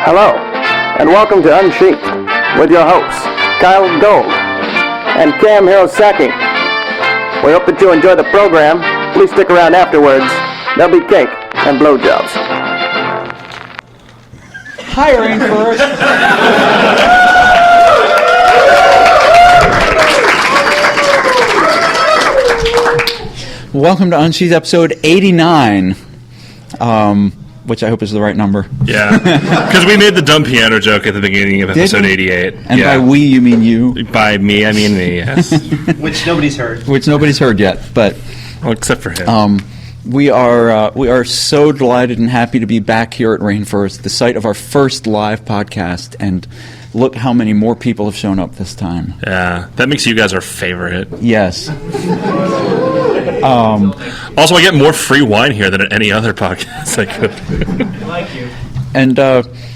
Hello, and welcome to Unsheathed with your hosts, Kyell and Cam Hirosaki. We hope that you enjoy the program. Please stick around afterwards. There'll be cake and blowjobs. Hiring first. Welcome to Unsheathed episode 89, which I hope is the right number. Yeah, because we made the dumb piano joke at the beginning of episode 88. And by we, you mean you? By me, I mean me, yes. Which nobody's heard. Which nobody's heard yet, but... Well, except for him. We are so delighted and happy to be back here at Rainforest, the site of our first live podcast, and look how many more people have shown up this time. Yeah, that makes you guys our favorite. Yes. Also, I get more free wine here than at any other podcast I could. Like you. And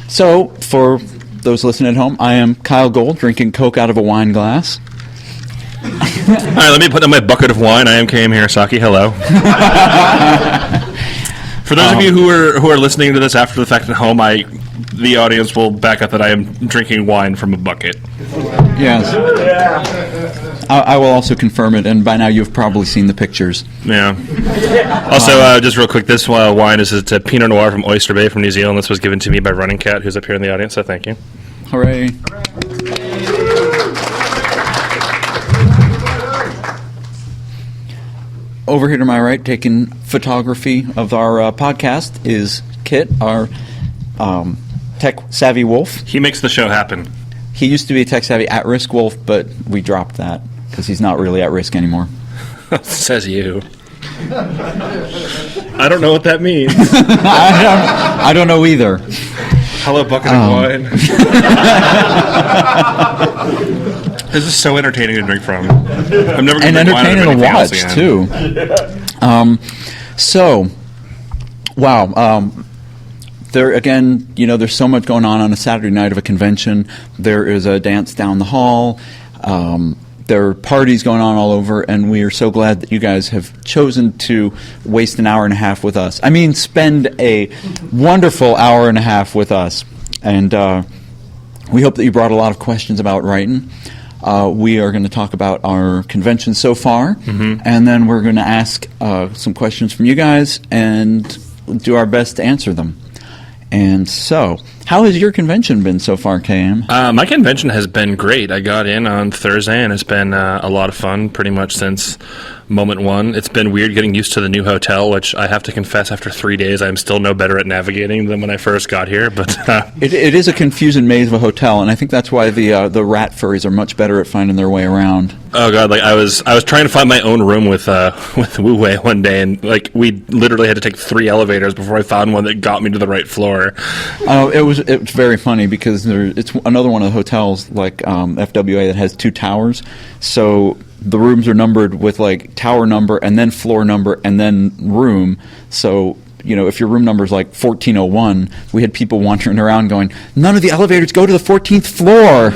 so, for those listening at home, I am Kyell Gold, drinking Coke out of a wine glass. All right, let me put down my bucket of wine. I am Kyell Hirosaki. Hello. For those of you who are listening to this after the fact at home, the audience will back up that I am drinking wine from a bucket. Yes. I will also confirm it, and by now you've probably seen the pictures. Yeah. Also, just real quick, this wine is a Pinot Noir from Oyster Bay from New Zealand. This was given to me by Running Cat, who's up here in the audience, so thank you. Hooray. Over here to my right, taking photography of our podcast, is Kit, our tech-savvy wolf. He makes the show happen. He used to be a tech-savvy at-risk wolf, but we dropped that because he's not really at risk anymore. Says you. I don't know what that means. I don't know either. Hello, bucket of wine. This is so entertaining to drink from. I'm never going to drink wine out of anything else again. Too. Wow. There again, there's so much going on a Saturday night of a convention. There is a dance down the hall. There are parties going on all over, and we are so glad that you guys have chosen to waste an hour and a half with us. I mean, spend a wonderful hour and a half with us. And we hope that you brought a lot of questions about writing. We are going to talk about our convention so far, and then we're going to ask some questions from you guys and do our best to answer them. And so, how has your convention been so far, KM? My convention has been great. I got in on Thursday, and it's been a lot of fun pretty much since moment one. It's been weird getting used to the new hotel, which I have to confess, after 3 days, I'm still no better at navigating than when I first got here. But it is a confusing maze of a hotel, and I think that's why the rat furries are much better at finding their way around. Oh god! I was trying to find my own room with Wu Wei one day, and we literally had to take 3 elevators before I found one that got me to the right floor. It was very funny because it's another one of the hotels like FWA that has 2 towers, so the rooms are numbered with tower number and then floor number and then room. So if your room number is 1401, we had people wandering around going, "None of the elevators go to the 14th floor."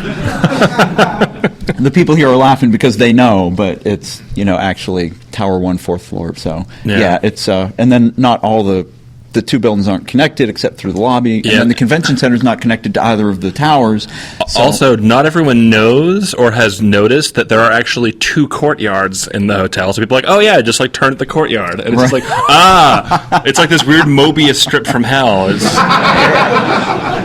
The people here are laughing because they know, but it's actually Tower 1, 4th floor. So yeah it's and then not all the 2 buildings aren't connected except through the lobby, and then the convention center is not connected to either of the towers. So. Also, not everyone knows or has noticed that there are actually 2 courtyards in the hotel. So people are like, "Oh yeah, just turn at the courtyard," and it's just it's like this weird Mobius strip from hell.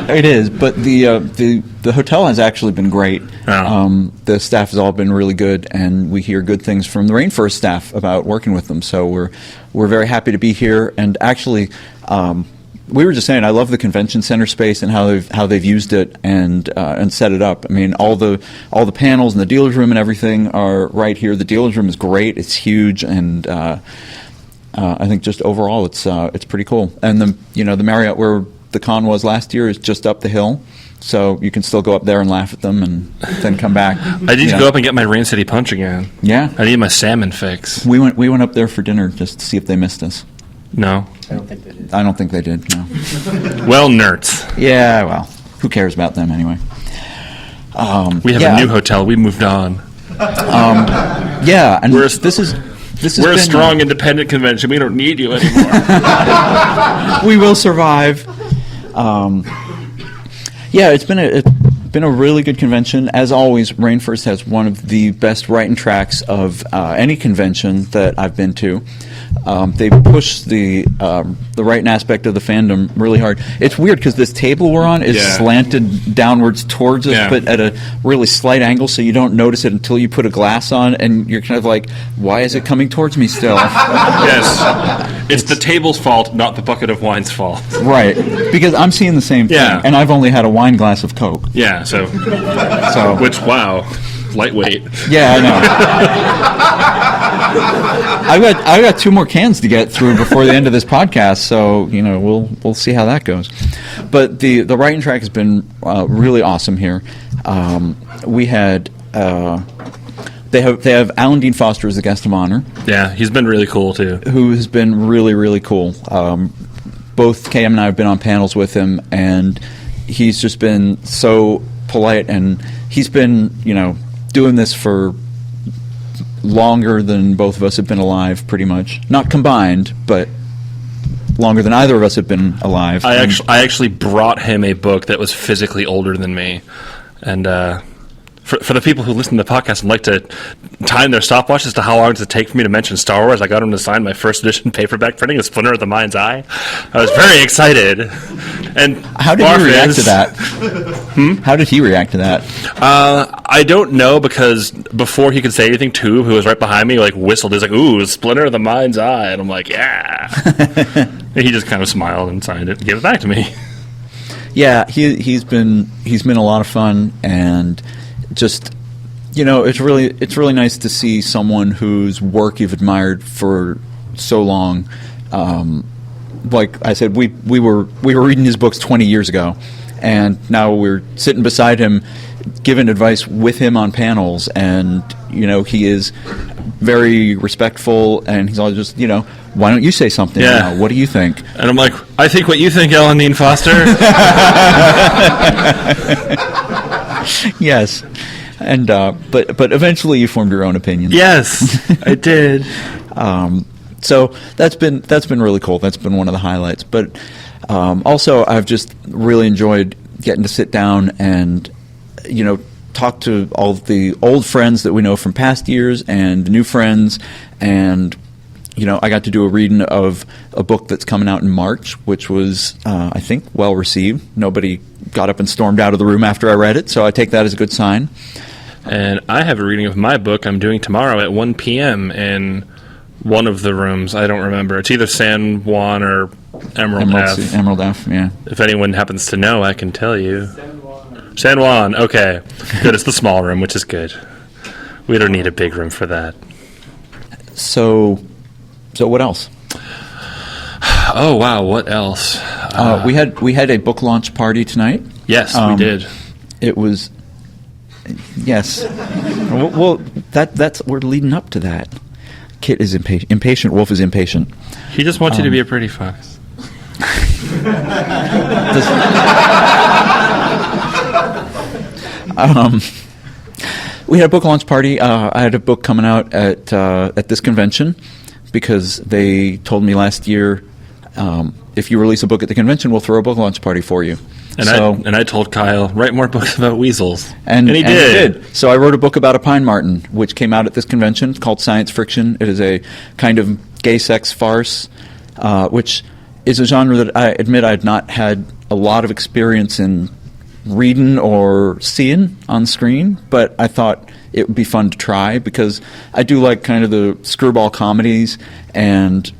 It is, but the hotel has actually been great. Oh. The staff has all been really good, and we hear good things from the Rainforest staff about working with them. So we're very happy to be here. And actually, we were just saying, I love the convention center space and how they've used it and set it up. I mean, all the panels and the dealer's room and everything are right here. The dealer's room is great. It's huge, and I think just overall it's pretty cool. And the Marriott where the con was last year is just up the hill, so you can still go up there and laugh at them and then come back. I need to go up and get my Rain City Punch again. Yeah, I need my salmon fix. We went up there for dinner just to see if they missed us. No, I don't think they did. I don't think they did. No. Well, nerds. Yeah, well, who cares about them anyway? We have a new hotel. We moved on. Yeah, and we're a strong, independent convention. We don't need you anymore. We will survive. Yeah, it's been a really good convention. As always, Rainforest has one of the best writing tracks of any convention that I've been to. They push the writing aspect of the fandom really hard. It's weird because this table we're on is slanted downwards towards us, but at a really slight angle, so you don't notice it until you put a glass on, and you're kind of like, why is it coming towards me still? Yes. It's the table's fault, not the bucket of wine's fault. Right. Because I'm seeing the same thing, and I've only had a wine glass of Coke. Yeah, so which, wow, lightweight. Yeah, I know. I've got 2 more cans to get through before the end of this podcast, so we'll see how that goes. But the writing track has been really awesome here. We had they have Alan Dean Foster as the guest of honor. Yeah, he's been really cool too. Who has been really, really cool. Both KM and I have been on panels with him, and he's just been so polite, and he's been doing this for longer than both of us have been alive, pretty much. Not combined, but longer than either of us have been alive. I actually brought him a book that was physically older than me, and for the people who listen to the podcast and like to time their stopwatch as to how long does it take for me to mention Star Wars, I got him to sign my first edition paperback printing of Splinter of the Mind's Eye. I was very excited. And how did he react to that? How did he react to that? I don't know, because before he could say anything, Tube, who was right behind me, whistled. He's like, "Ooh, Splinter of the Mind's Eye," and I'm like, "Yeah." And he just kind of smiled and signed it and gave it back to me. Yeah, he's been a lot of fun, and just it's really nice to see someone whose work you've admired for so long. Like I said, we were reading his books 20 years ago, and now we're sitting beside him, giving advice with him on panels, and he is very respectful, and he's always just why don't you say something now? What do you think? And I'm like, I think what you think, Alan Dean Foster. Yes, and but eventually you formed your own opinion. Yes, I did. So that's been really cool. That's been one of the highlights. But also, I've just really enjoyed getting to sit down and talk to all of the old friends that we know from past years and new friends, and I got to do a reading of a book that's coming out in March, which was, I think, well received. Nobody got up and stormed out of the room after I read it, so I take that as a good sign. And I have a reading of my book I'm doing tomorrow at 1 p.m. in one of the rooms. I don't remember. It's either San Juan or Emerald F. Emerald F, yeah. If anyone happens to know, I can tell you. San Juan, okay. Good, it's the small room, which is good. We don't need a big room for that. So what else? Oh wow, what else? We had a book launch party tonight. Yes, we did. It was yes. Well, that's we're leading up to that. Kit is impatient. Wolf is impatient. He just wants you to be a pretty fox. We had a book launch party. I had a book coming out at this convention, because they told me last year, if you release a book at the convention, we'll throw a book launch party for you. And I told Kyell, write more books about weasels. And he did. So I wrote a book about a pine marten, which came out at this convention. It's called Science Friction. It is a kind of gay sex farce, which is a genre that I admit I had not had a lot of experience in reading or seeing on screen, but I thought it would be fun to try, because I do like kind of the screwball comedies, and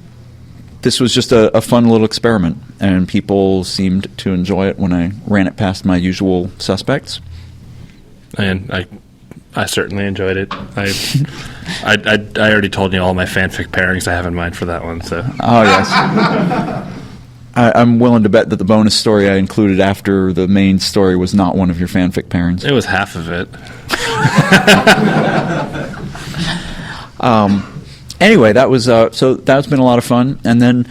this was just a fun little experiment, and people seemed to enjoy it when I ran it past my usual suspects. And I certainly enjoyed it. I already told you all my fanfic pairings I have in mind for that one. So. Oh yes. I'm willing to bet that the bonus story I included after the main story was not one of your fanfic pairings. It was half of it. Anyway, that was so that's been a lot of fun. And then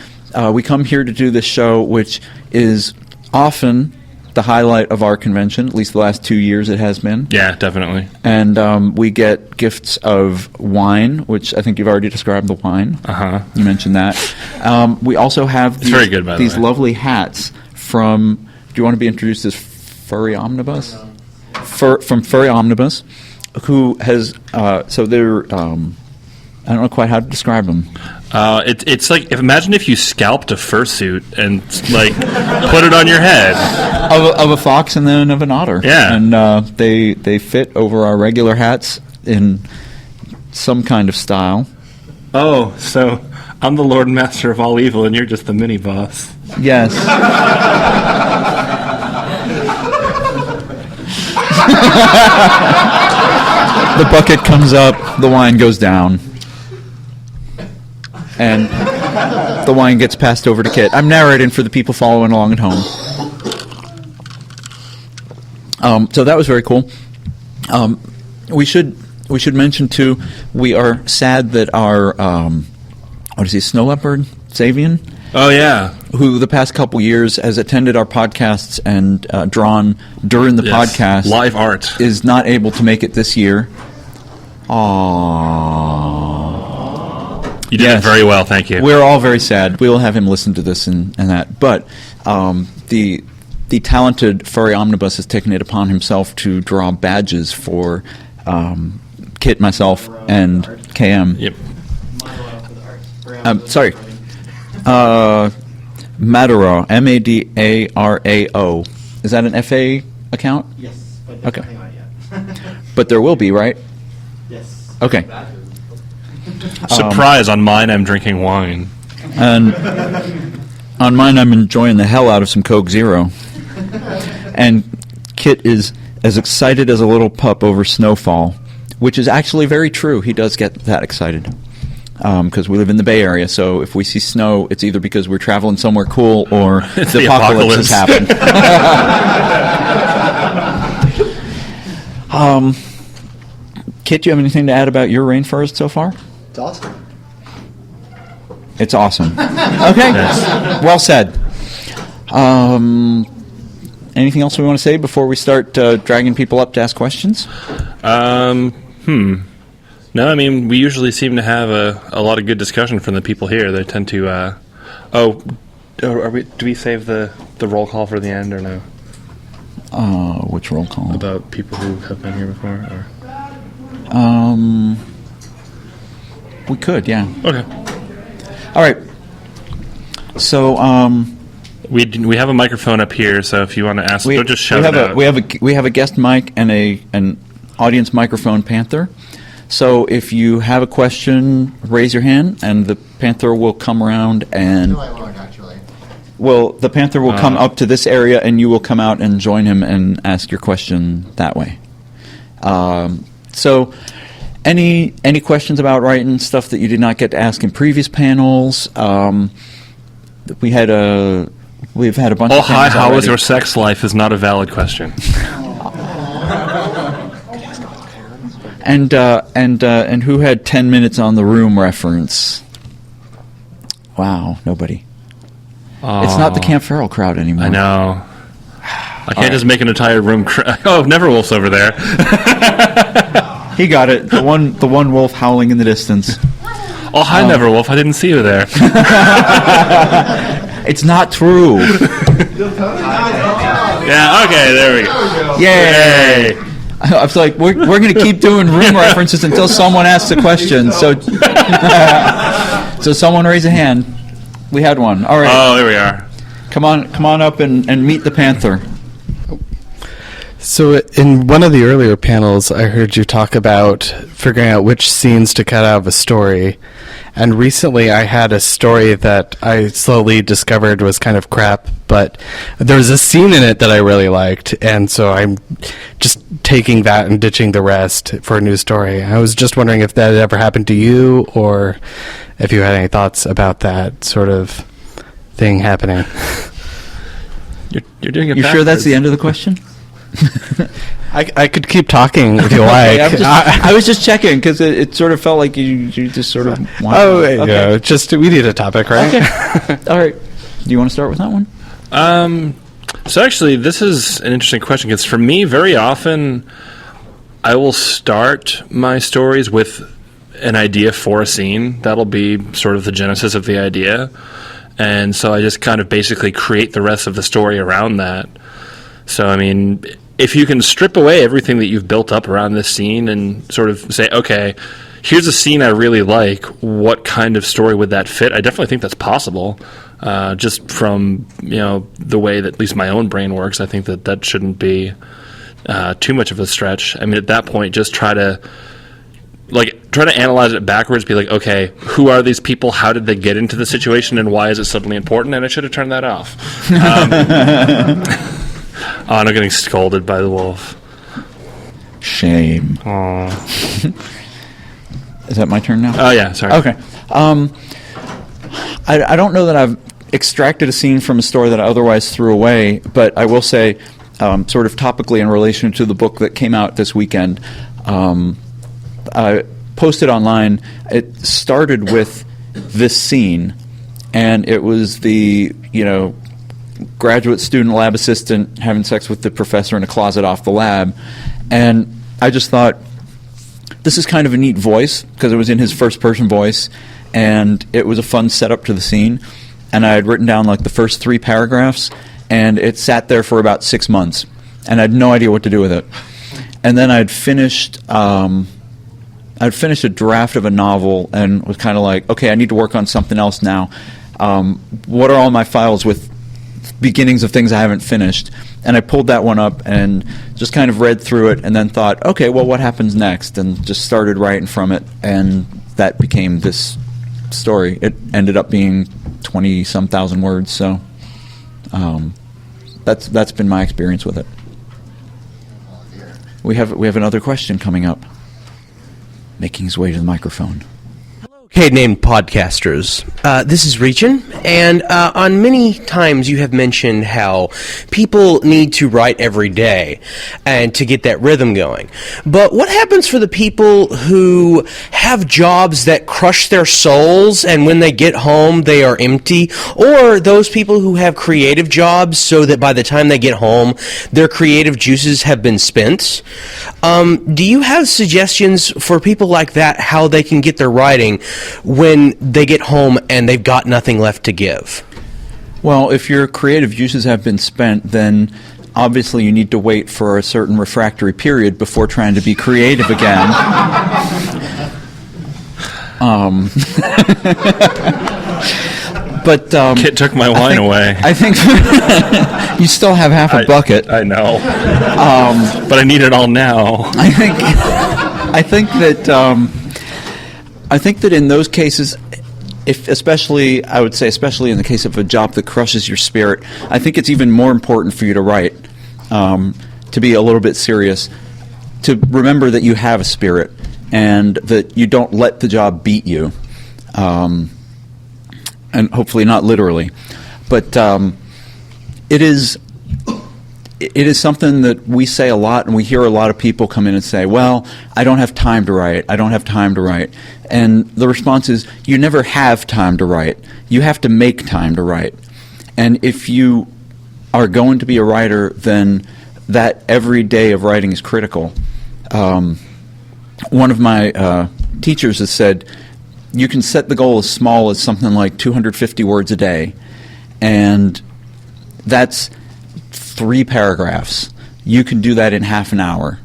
we come here to do this show, which is often the highlight of our convention. At least the last 2 years it has been. Yeah, definitely. And we get gifts of wine, which I think you've already described the wine. Uh-huh. You mentioned that. We also have very good, by the these way. lovely hats from, do you want to be introduced as Furry Omnibus, from Furry Omnibus, who has so they're I don't know quite how to describe them. It's like imagine if you scalped a fursuit and like put it on your head Of a fox and then of an otter. Yeah. And they fit over our regular hats in some kind of style. Oh, so I'm the Lord and Master of all evil, and you're just the mini boss. Yes. The bucket comes up, the wine goes down, and the wine gets passed over to Kit. I'm narrating for the people following along at home. So that was very cool. We should mention too. We are sad that our what is he? Snow leopard, Savian, Oh yeah, who the past couple years has attended our podcasts and drawn during the podcast, live art, is not able to make it this year. Aww. You did it very well, thank you. We're all very sad. We will have him listen to this and that. But the talented Furry Omnibus has taken it upon himself to draw badges for Kit, myself, and KM. Yep. Sorry. Madarao, Madarao. Is that an FA account? Yes, but Okay. nothing on it yet. But there will be, right? Yes. Okay. Surprise! On mine, I'm drinking wine. And on mine, I'm enjoying the hell out of some Coke Zero. And Kit is as excited as a little pup over snowfall, which is actually very true. He does get that excited. Because we live in the Bay Area, so if we see snow, it's either because we're traveling somewhere cool or the apocalypse has happened. Kit, do you have anything to add about your rainforest so far? It's awesome. It's awesome. Okay, well said. Anything else we want to say before we start dragging people up to ask questions? No, I mean, we usually seem to have a lot of good discussion from the people here. They tend to, do we save the roll call for the end or no? Which roll call? About people who have been here before? Or? We could, yeah. Okay. All right. So, We have a microphone up here, so if you want to ask, don't just shout it out. We have a guest mic and an audience microphone Panther. So if you have a question, raise your hand, and the Panther will come around and. I won't, actually. Well, the Panther will come up to this area, and you will come out and join him and ask your question that way. So, any questions about writing, stuff that you did not get to ask in previous panels? We've had a bunch. Oh, of hi! panels How was already. your sex life? Is not a valid question. And who had 10 minutes on the room reference? Wow, nobody. It's not the Camp Farrell crowd anymore. I know. I can't just make an entire room. Oh, Neverwolf's over there. He got it. The one wolf howling in the distance. Oh, hi, Neverwolf. I didn't see you there. It's not true. Yeah. Okay. There we go. Yay! I was like, we're going to keep doing room references until someone asks a question. So, so someone raise a hand. We had one. All right. Oh, there we are. Come on up and meet the Panther. So in one of the earlier panels, I heard you talk about figuring out which scenes to cut out of a story. And recently I had a story that I slowly discovered was kind of crap, but there was a scene in it that I really liked, and so I'm just taking that and ditching the rest for a new story. I was just wondering if that had ever happened to you, or if you had any thoughts about that sort of thing happening. You're doing it. You sure that's the end of the question? I could keep talking if you like. I was just checking because it sort of felt like you just sort of wanted. Oh, okay. yeah. Just we need a topic, right? Okay. All right. Do you want to start with that one? So actually, this is an interesting question because for me, very often, I will start my stories with an idea for a scene. That'll be sort of the genesis of the idea. And so I just kind of basically create the rest of the story around that. So, I mean, if you can strip away everything that you've built up around this scene and sort of say, okay, here's a scene I really like, what kind of story would that fit? I definitely think that's possible. Just from, the way that at least my own brain works, I think that shouldn't be too much of a stretch. I mean, at that point, just try to analyze it backwards, be like, okay, who are these people? How did they get into the situation, and why is it suddenly important? And I should have turned that off. Oh, I'm getting scolded by the wolf. Shame. Aww. Is that my turn now? Oh, yeah, sorry. Okay. I don't know that I've extracted a scene from a story that I otherwise threw away, but I will say, sort of topically in relation to the book that came out this weekend, I posted online. It started with this scene, and it was the, graduate student lab assistant having sex with the professor in a closet off the lab. And I just thought, this is kind of a neat voice, because it was in his first-person voice, and it was a fun setup to the scene. And I had written down, the first 3 paragraphs, and it sat there for about 6 months, and I had no idea what to do with it. And then I'd finished a draft of a novel and was kind of like, okay, I need to work on something else now. What are all my files with beginnings of things I haven't finished? And I pulled that one up and just kind of read through it and then thought, okay, well, what happens next? And just started writing from it, and that became this story. It ended up being 20-some thousand words, so that's been my experience with it. We have another question coming up, making his way to the microphone. Okay, named podcasters. This is Region, and on many times you have mentioned how people need to write every day and to get that rhythm going. But what happens for the people who have jobs that crush their souls, and when they get home they are empty? Or those people who have creative jobs so that by the time they get home their creative juices have been spent? Do you have suggestions for people like that, how they can get their writing when they get home and they've got nothing left to give? Well, if your creative juices have been spent, then obviously you need to wait for a certain refractory period before trying to be creative again. But Kit took my wine away. I think you still have half a bucket. I know. But I need it all now. I think that in those cases, especially in the case of a job that crushes your spirit, I think it's even more important for you to write, to be a little bit serious, to remember that you have a spirit and that you don't let the job beat you, and hopefully not literally, but it is something that we say a lot, and we hear a lot of people come in and say, well, I don't have time to write. I don't have time to write. And the response is, you never have time to write. You have to make time to write. And if you are going to be a writer, then that every day of writing is critical. One of my teachers has said, you can set the goal as small as something like 250 words a day, and that's 3 paragraphs. You can do that in half an hour.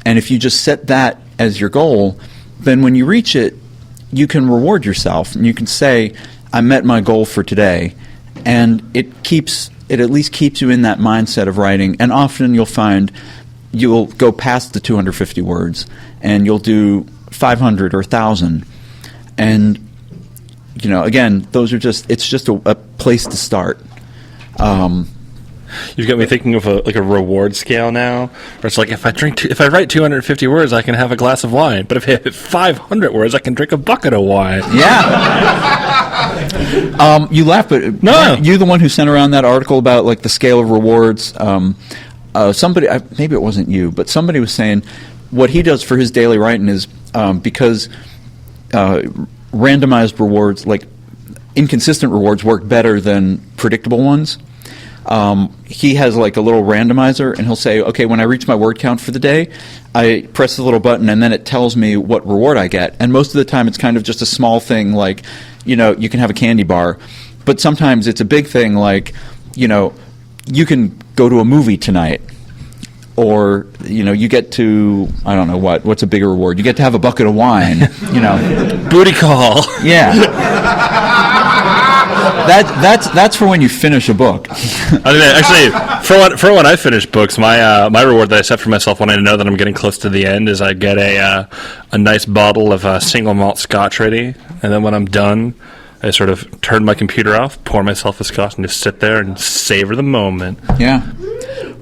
And if you just set that as your goal, then when you reach it, you can reward yourself, and you can say, I met my goal for today. And it at least keeps you in that mindset of writing. And often you'll find you'll go past the 250 words, and you'll do 500 or 1,000. And, again, it's just a place to start. You've got me thinking of a reward scale now, where it's like, if I write 250 words, I can have a glass of wine. But if I hit 500 words, I can drink a bucket of wine. Yeah. You laugh, but no, you the one who sent around that article about the scale of rewards. Somebody, maybe it wasn't you, but somebody was saying what he does for his daily writing is because randomized rewards, inconsistent rewards, work better than predictable ones. He has a little randomizer, and he'll say, okay, when I reach my word count for the day, I press the little button, and then it tells me what reward I get. And most of the time it's kind of just a small thing, you can have a candy bar. But sometimes it's a big thing, you can go to a movie tonight. Or, you get to, I don't know what's a bigger reward? You get to have a bucket of wine, Booty call. Yeah. That's for when you finish a book. I mean, actually, for when I finish books, my reward that I set for myself when I know that I'm getting close to the end is I get a nice bottle of single malt Scotch ready, and then when I'm done, I sort of turn my computer off, pour myself a Scotch, and just sit there and savor the moment. Yeah.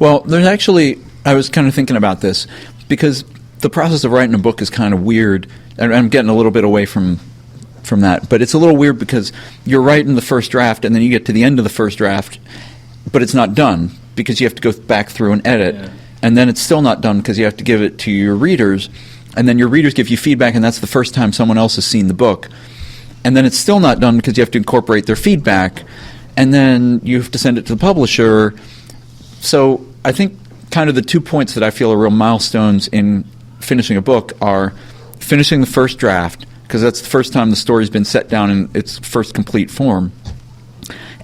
Well, there's actually, I was kind of thinking about this, because the process of writing a book is kind of weird, and I'm getting a little bit away from that, but it's a little weird because you're writing the first draft, and then you get to the end of the first draft, but it's not done because you have to go back through and edit, and then it's still not done because you have to give it to your readers, and then your readers give you feedback, and that's the first time someone else has seen the book, and then it's still not done because you have to incorporate their feedback, and then you have to send it to the publisher. So I think kind of the 2 points that I feel are real milestones in finishing a book are finishing the first draft, because that's the first time the story's been set down in its first complete form,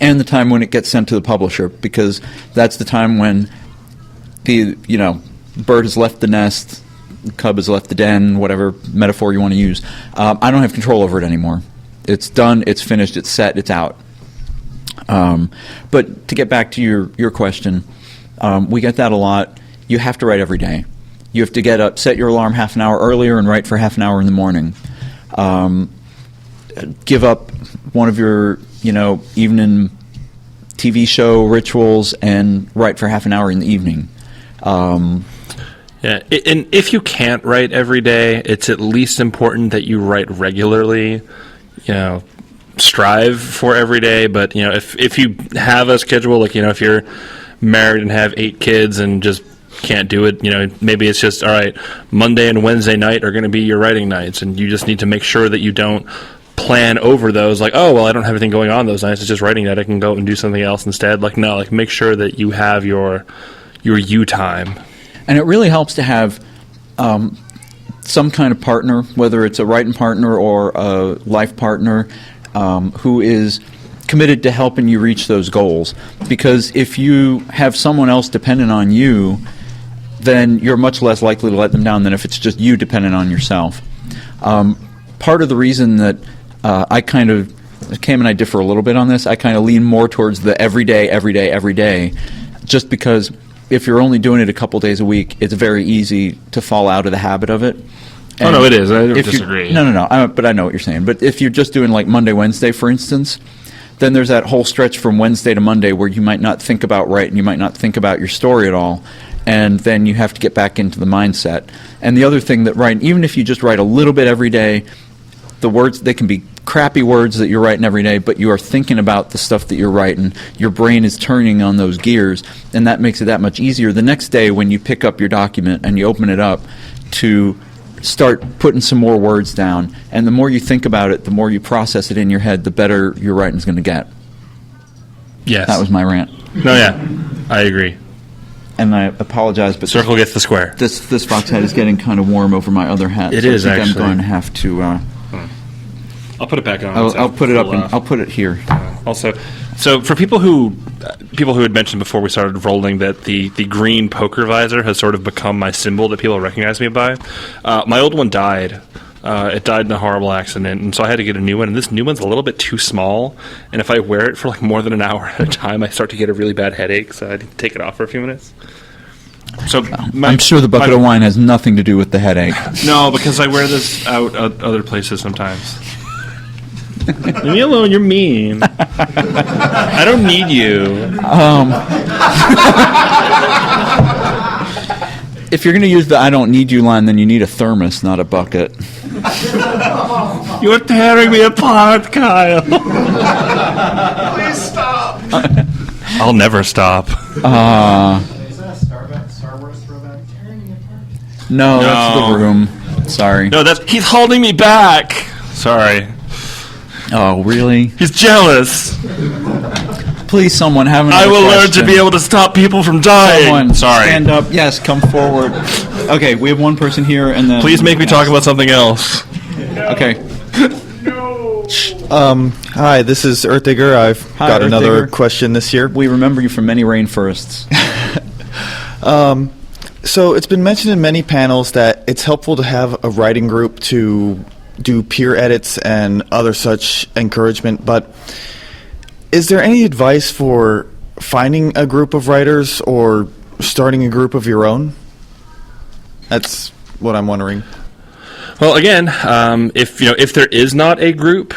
and the time when it gets sent to the publisher, because that's the time when the bird has left the nest, the cub has left the den, whatever metaphor you want to use. I don't have control over it anymore. It's done, it's finished, it's set, it's out. But to get back to your question, we get that a lot. You have to write every day. You have to get up, set your alarm half an hour earlier, and write for half an hour in the morning. Give up one of your, evening TV show rituals and write for half an hour in the evening. Yeah, and if you can't write every day, it's at least important that you write regularly. Strive for every day, but if you have a schedule, like if you're married and have 8 kids and just can't do it, maybe it's just, all right, Monday and Wednesday night are going to be your writing nights, and you just need to make sure that you don't plan over those, like, oh, well, I don't have anything going on those nights, it's just writing night, I can go and do something else instead. Like, no, like, make sure that you have your you time. And it really helps to have some kind of partner, whether it's a writing partner or a life partner, who is committed to helping you reach those goals. Because if you have someone else dependent on you, then you're much less likely to let them down than if it's just you dependent on yourself. Part of the reason that Cam and I differ a little bit on this, I kind of lean more towards the every day, just because if you're only doing it a couple days a week, it's very easy to fall out of the habit of it. And no, it is. I don't disagree. No. But I know what you're saying. But if you're just doing like Monday, Wednesday, for instance, then there's that whole stretch from Wednesday to Monday where you might not think about writing, you might not think about your story at all, and then you have to get back into the mindset. And the other thing that writing, even if you just write a little bit every day, the words, they can be crappy words that you're writing every day, but you are thinking about the stuff that you're writing. Your brain is turning on those gears, and that makes it that much easier the next day when you pick up your document and you open it up to start putting some more words down. And the more you think about it, the more you process it in your head, the better your writing's going to get. Yes. That was my rant. No, yeah, I agree. And I apologize, but circle gets the square. This fox hat is getting kind of warm over my other hat. It so is, I think actually. I'm going to have to. I'll put it back on. I'll put it up. I'll put it here. Also, so for people who had mentioned before we started rolling that the green poker visor has sort of become my symbol that people recognize me by. My old one died. It died in a horrible accident, and so I had to get a new one. And this new one's a little bit too small. And if I wear it for like more than an hour at a time, I start to get a really bad headache. So I need to take it off for a few minutes. So I'm sure the bucket of wine has nothing to do with the headache. No, because I wear this out other places sometimes. Leave me alone, you're mean. I don't need you. If you're going to use the I don't need you line, then you need a thermos, not a bucket. You're tearing me apart, Kyell. Please stop. I'll never stop. Is that a Star Wars throwback? Tearing me apart. No, that's the room. Sorry. No, he's holding me back. Sorry. Oh, really? He's jealous. Please, someone have another I will learn question. to be able to stop people from dying. Someone, Sorry. stand up. Yes, come forward. Okay, we have one person here, and then... Please make me talk about something else. Okay. No. Hi, this is Earth Digger. I've Hi, got Earth another Digger. question this year. We remember you from many rainforests. So it's been mentioned in many panels that it's helpful to have a writing group to do peer edits and other such encouragement, but is there any advice for finding a group of writers or starting a group of your own? That's what I'm wondering. Well, again, if there is not a group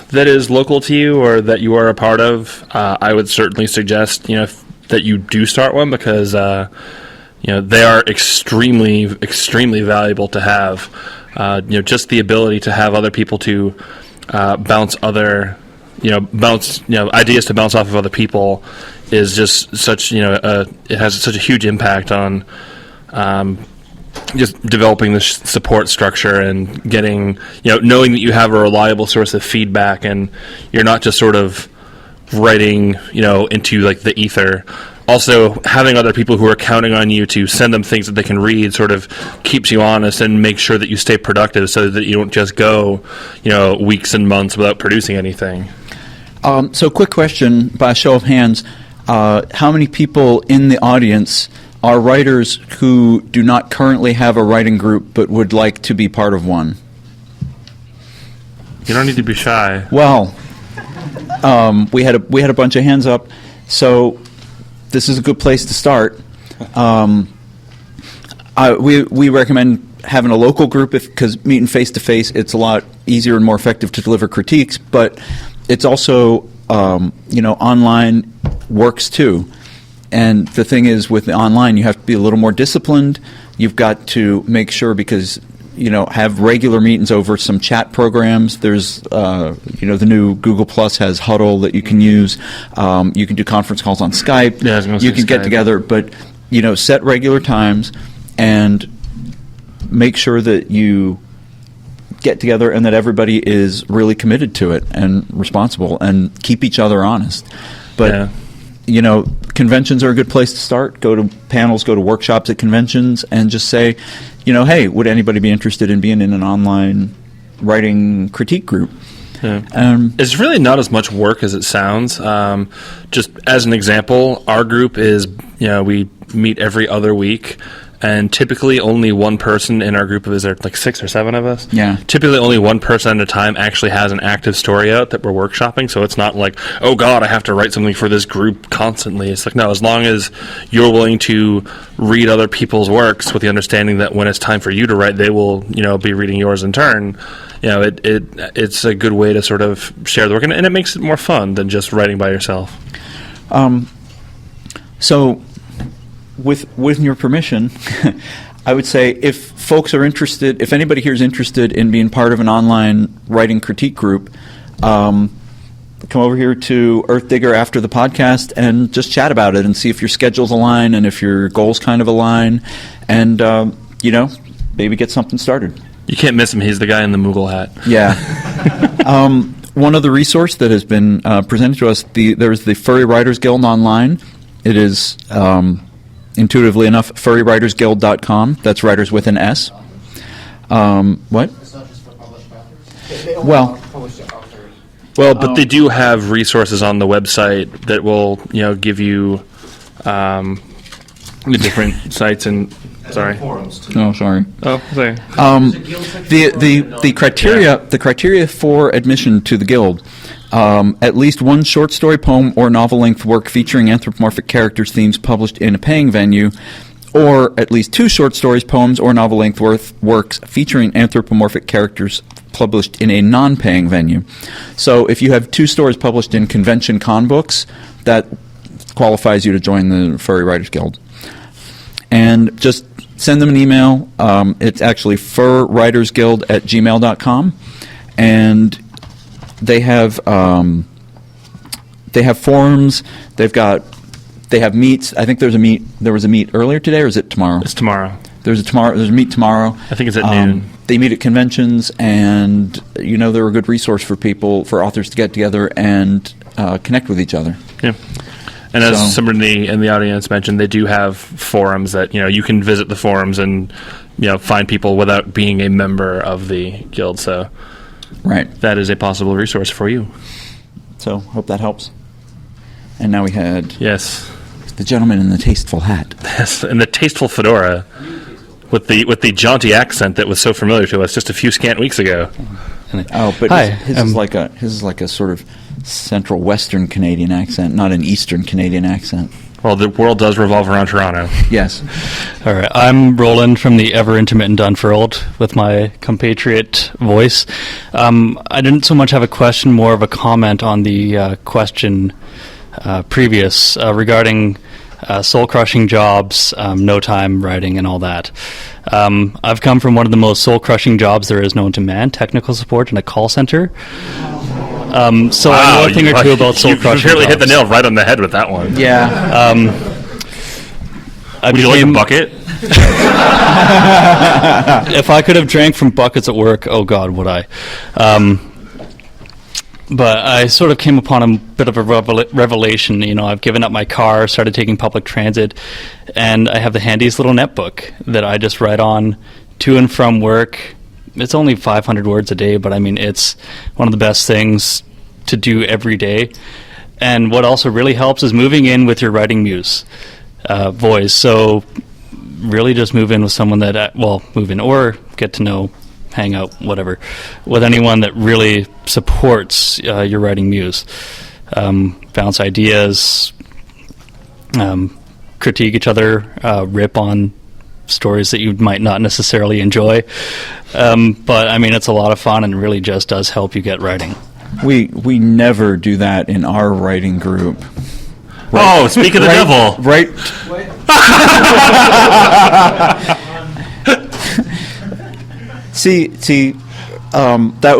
that is local to you or that you are a part of, I would certainly suggest that you do start one, because they are extremely valuable to have. Just the ability to have other people to bounce ideas to bounce off of other people is just such it has such a huge impact on just developing the support structure and getting knowing that you have a reliable source of feedback and you're not just sort of writing into like the ether. Also, having other people who are counting on you to send them things that they can read sort of keeps you honest and makes sure that you stay productive, so that you don't just go weeks and months without producing anything. So quick question, by a show of hands, how many people in the audience are writers who do not currently have a writing group but would like to be part of one? You don't need to be shy. Well, we had a bunch of hands up, so this is a good place to start. We recommend having a local group, because meeting face to face, it's a lot easier and more effective to deliver critiques. But it's also online works too. And the thing is, with the online, you have to be a little more disciplined. You've got to make sure, because have regular meetings over some chat programs. There's the new Google Plus has Huddle that you can use. You can do conference calls on Skype. Yeah, I was gonna say you can get Skype. together, but set regular times and make sure that you get together and that everybody is really committed to it and responsible, and keep each other honest. But conventions are a good place to start. Go to panels, go to workshops at conventions, and just say, hey, would anybody be interested in being in an online writing critique group? Yeah. It's really not as much work as it sounds. Just as an example, our group is, we meet every other week, and typically only one person in our group, is there like 6 or 7 of us? Yeah. Typically only one person at a time actually has an active story out that we're workshopping, so it's not like, oh God, I have to write something for this group constantly. It's like, no, as long as you're willing to read other people's works with the understanding that when it's time for you to write, they will, be reading yours in turn. It's a good way to sort of share the work, and it makes it more fun than just writing by yourself. So, with your permission, I would say if folks are interested, if anybody here is interested in being part of an online writing critique group, come over here to Earth Digger after the podcast and just chat about it and see if your schedules align and if your goals kind of align, and maybe get something started. You can't miss him. He's the guy in the Moogle hat. Yeah. One other resource that has been presented to us, there's the Furry Writers Guild online. It is, intuitively enough, furrywritersguild.com. That's writers with an S. What? It's not just for published authors. They only Well- publish authors. Well, but they do have resources on the website that will, give you the different sites and. Sorry. Forums too. Oh, sorry. Oh, sorry. The criteria for admission to the guild: at least one short story, poem, or novel-length work featuring anthropomorphic characters themes published in a paying venue, or at least 2 short stories, poems, or novel-length works featuring anthropomorphic characters published in a non-paying venue. So, if you have 2 stories published in convention con books, that qualifies you to join the Furry Writers Guild. And just send them an email. It's actually furwritersguild@gmail.com, and they have forums. They have meets. I think there was a meet earlier today, or is it tomorrow? It's tomorrow. There's a meet tomorrow. I think it's at noon. They meet at conventions, and they're a good resource for authors to get together and connect with each other. Yeah. And as somebody in the audience mentioned, they do have forums that, you can visit the forums and, find people without being a member of the guild. So Right. that is a possible resource for you. So hope that helps. And now we had Yes. the gentleman in the tasteful hat. Yes, and the tasteful fedora with the jaunty accent that was so familiar to us just a few scant weeks ago. Oh, but Hi, his is like a sort of central Western Canadian accent, not an Eastern Canadian accent. Well, the world does revolve around Toronto. Yes. All right, I'm Roland from the ever intermittent Unfurled with my compatriot voice. I didn't so much have a question, more of a comment on the question previous regarding soul-crushing jobs, no time writing, and all that. I've come from one of the most soul-crushing jobs there is known to man, technical support in a call center. So I know a thing or two about soul-crushing You really hit jobs. the nail right on the head with that one. Yeah. I Would you like a became- bucket? If I could have drank from buckets at work, oh God, would I? But I sort of came upon a bit of a revelation. You know, I've given up my car, started taking public transit, and I have the handiest little netbook that I just write on to and from work. It's only 500 words a day, but I mean, it's one of the best things to do every day. And what also really helps is moving in with your writing muse voice. So really just move in with someone that, move in or get to know, hang out, whatever, with anyone that really supports your writing muse. Bounce ideas, critique each other, rip on stories that you might not necessarily enjoy. But I mean, it's a lot of fun and really just does help you get writing. We never do that in our writing group. Oh, speak of the devil. Right. See, that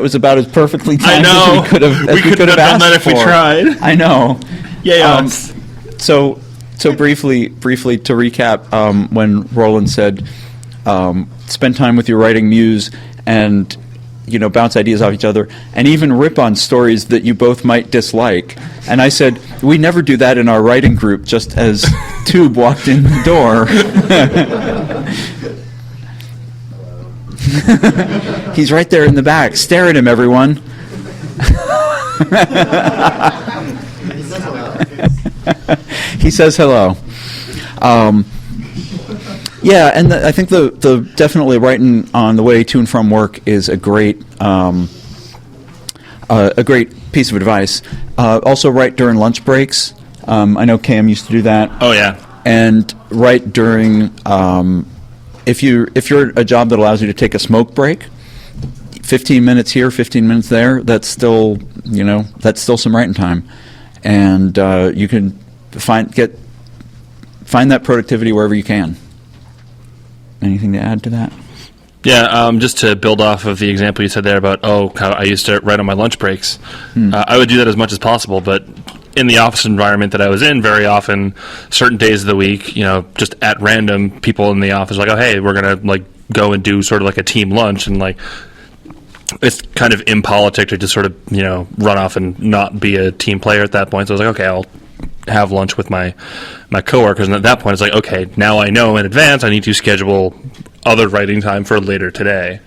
was about as perfectly timed as we could have. We couldn't have done that if we tried. I know. Yeah. So briefly to recap, when Roland said, spend time with your writing muse and, bounce ideas off each other and even rip on stories that you both might dislike. And I said, we never do that in our writing group, just as Tube walked in the door. He's right there in the back. Stare at him, everyone. He says hello. Yeah, and I think the definitely writing on the way to and from work is a great piece of advice. Also, write during lunch breaks. I know Cam used to do that. Oh yeah. And write during if you're a job that allows you to take a smoke break, 15 minutes here, 15 minutes there. That's still some writing time, and you can find that productivity wherever you can. Anything to add to that? Yeah, just to build off of the example you said there about, how I used to write on my lunch breaks. I would do that as much as possible, but in the office environment that I was in, very often, certain days of the week, just at random, people in the office like, oh, hey, we're going to go and do sort of like a team lunch, and it's kind of impolitic to just sort of, run off and not be a team player at that point. So I was like, okay, I'll have lunch with my coworkers, and at that point it's like, okay, now I know in advance I need to schedule other writing time for later today,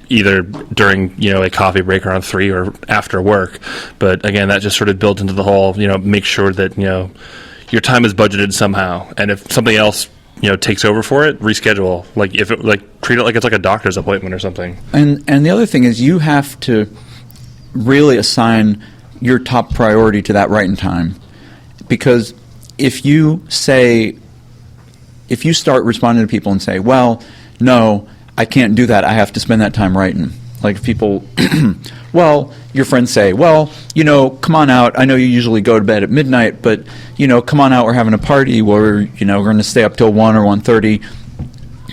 either during a coffee break around 3 or after work. But again, that just sort of built into the whole make sure that your time is budgeted somehow, and if something else takes over for it, reschedule. Treat it like it's like a doctor's appointment or something. And the other thing is you have to really assign your top priority to that writing time, because if you start responding to people and say, well, no, I can't do that, I have to spend that time writing. Like if people, well, your friends say, well, come on out, I know you usually go to bed at midnight, but, come on out, we're having a party where, we're going to stay up till 1 or 1:30.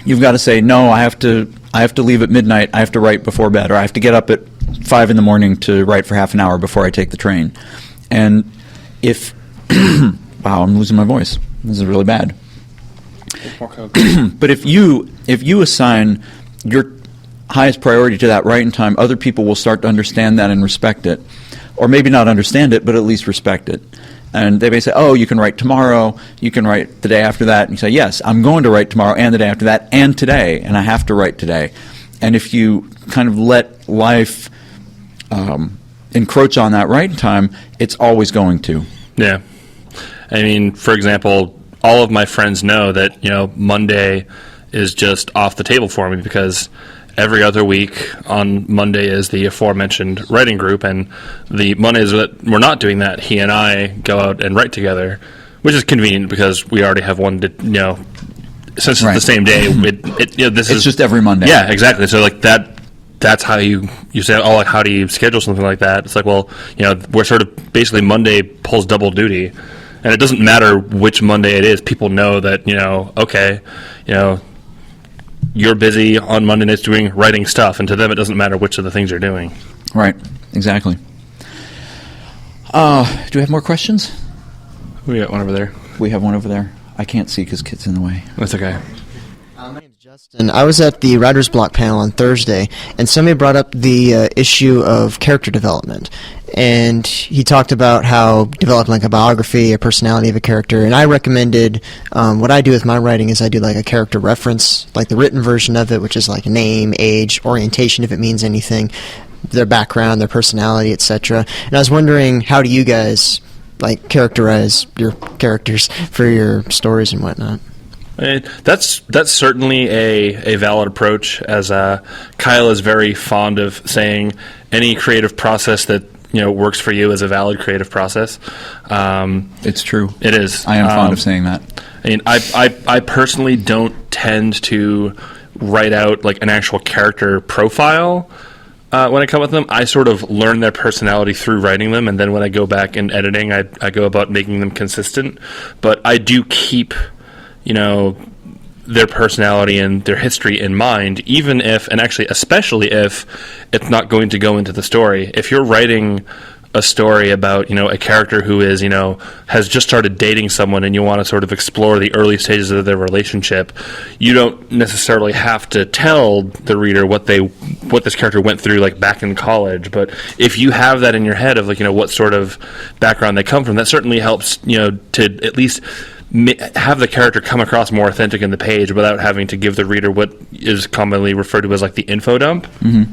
You've got to say, no, I have to leave at midnight, I have to write before bed, or I have to get up at 5 in the morning to write for half an hour before I take the train. And if, wow, I'm losing my voice. This is really bad. But if you assign your highest priority to that writing time, other people will start to understand that and respect it. Or maybe not understand it, but at least respect it. And they may say, oh, you can write tomorrow, you can write the day after that. And you say, yes, I'm going to write tomorrow and the day after that and today, and I have to write today. And if you kind of let life encroach on that writing time, it's always going to. Yeah. I mean, for example, all of my friends know that, Monday is just off the table for me because every other week on Monday is the aforementioned writing group, and the Mondays that we're not doing that, he and I go out and write together, which is convenient because we already have one, since it's the same day, this is just every Monday. Yeah, exactly. So like that's how you say, oh, like how do you schedule something like that? It's like, well, we're sort of basically Monday pulls double duty, and it doesn't matter which Monday it is. People know that okay, you're busy on Monday nights doing writing stuff, and to them it doesn't matter which of the things you're doing. Right. Exactly. Do we have more questions? We got one over there. We have one over there. I can't see because Kit's in the way. That's okay. My name's Justin. I was at the Writer's Block panel on Thursday, and somebody brought up the issue of character development. And he talked about how developing like a biography, a personality of a character. And I recommended what I do with my writing is I do like a character reference, like the written version of it, which is like name, age, orientation, if it means anything, their background, their personality, etc. And I was wondering, how do you guys like characterize your characters for your stories and whatnot? That's certainly a valid approach, as Kyell is very fond of saying any creative process that works for you is a valid creative process. It's true. It is. I am fond of saying that. I mean, I personally don't tend to write out like an actual character profile when I come with them. I sort of learn their personality through writing them, and then when I go back in editing, I go about making them consistent. But I do keep their personality and their history in mind, even if, and actually especially if, it's not going to go into the story. If you're writing a story about, a character who is, has just started dating someone and you want to sort of explore the early stages of their relationship, you don't necessarily have to tell the reader what this character went through, like, back in college. But if you have that in your head of, like, what sort of background they come from, that certainly helps, to at least have the character come across more authentic in the page without having to give the reader what is commonly referred to as like the info dump. Mm-hmm.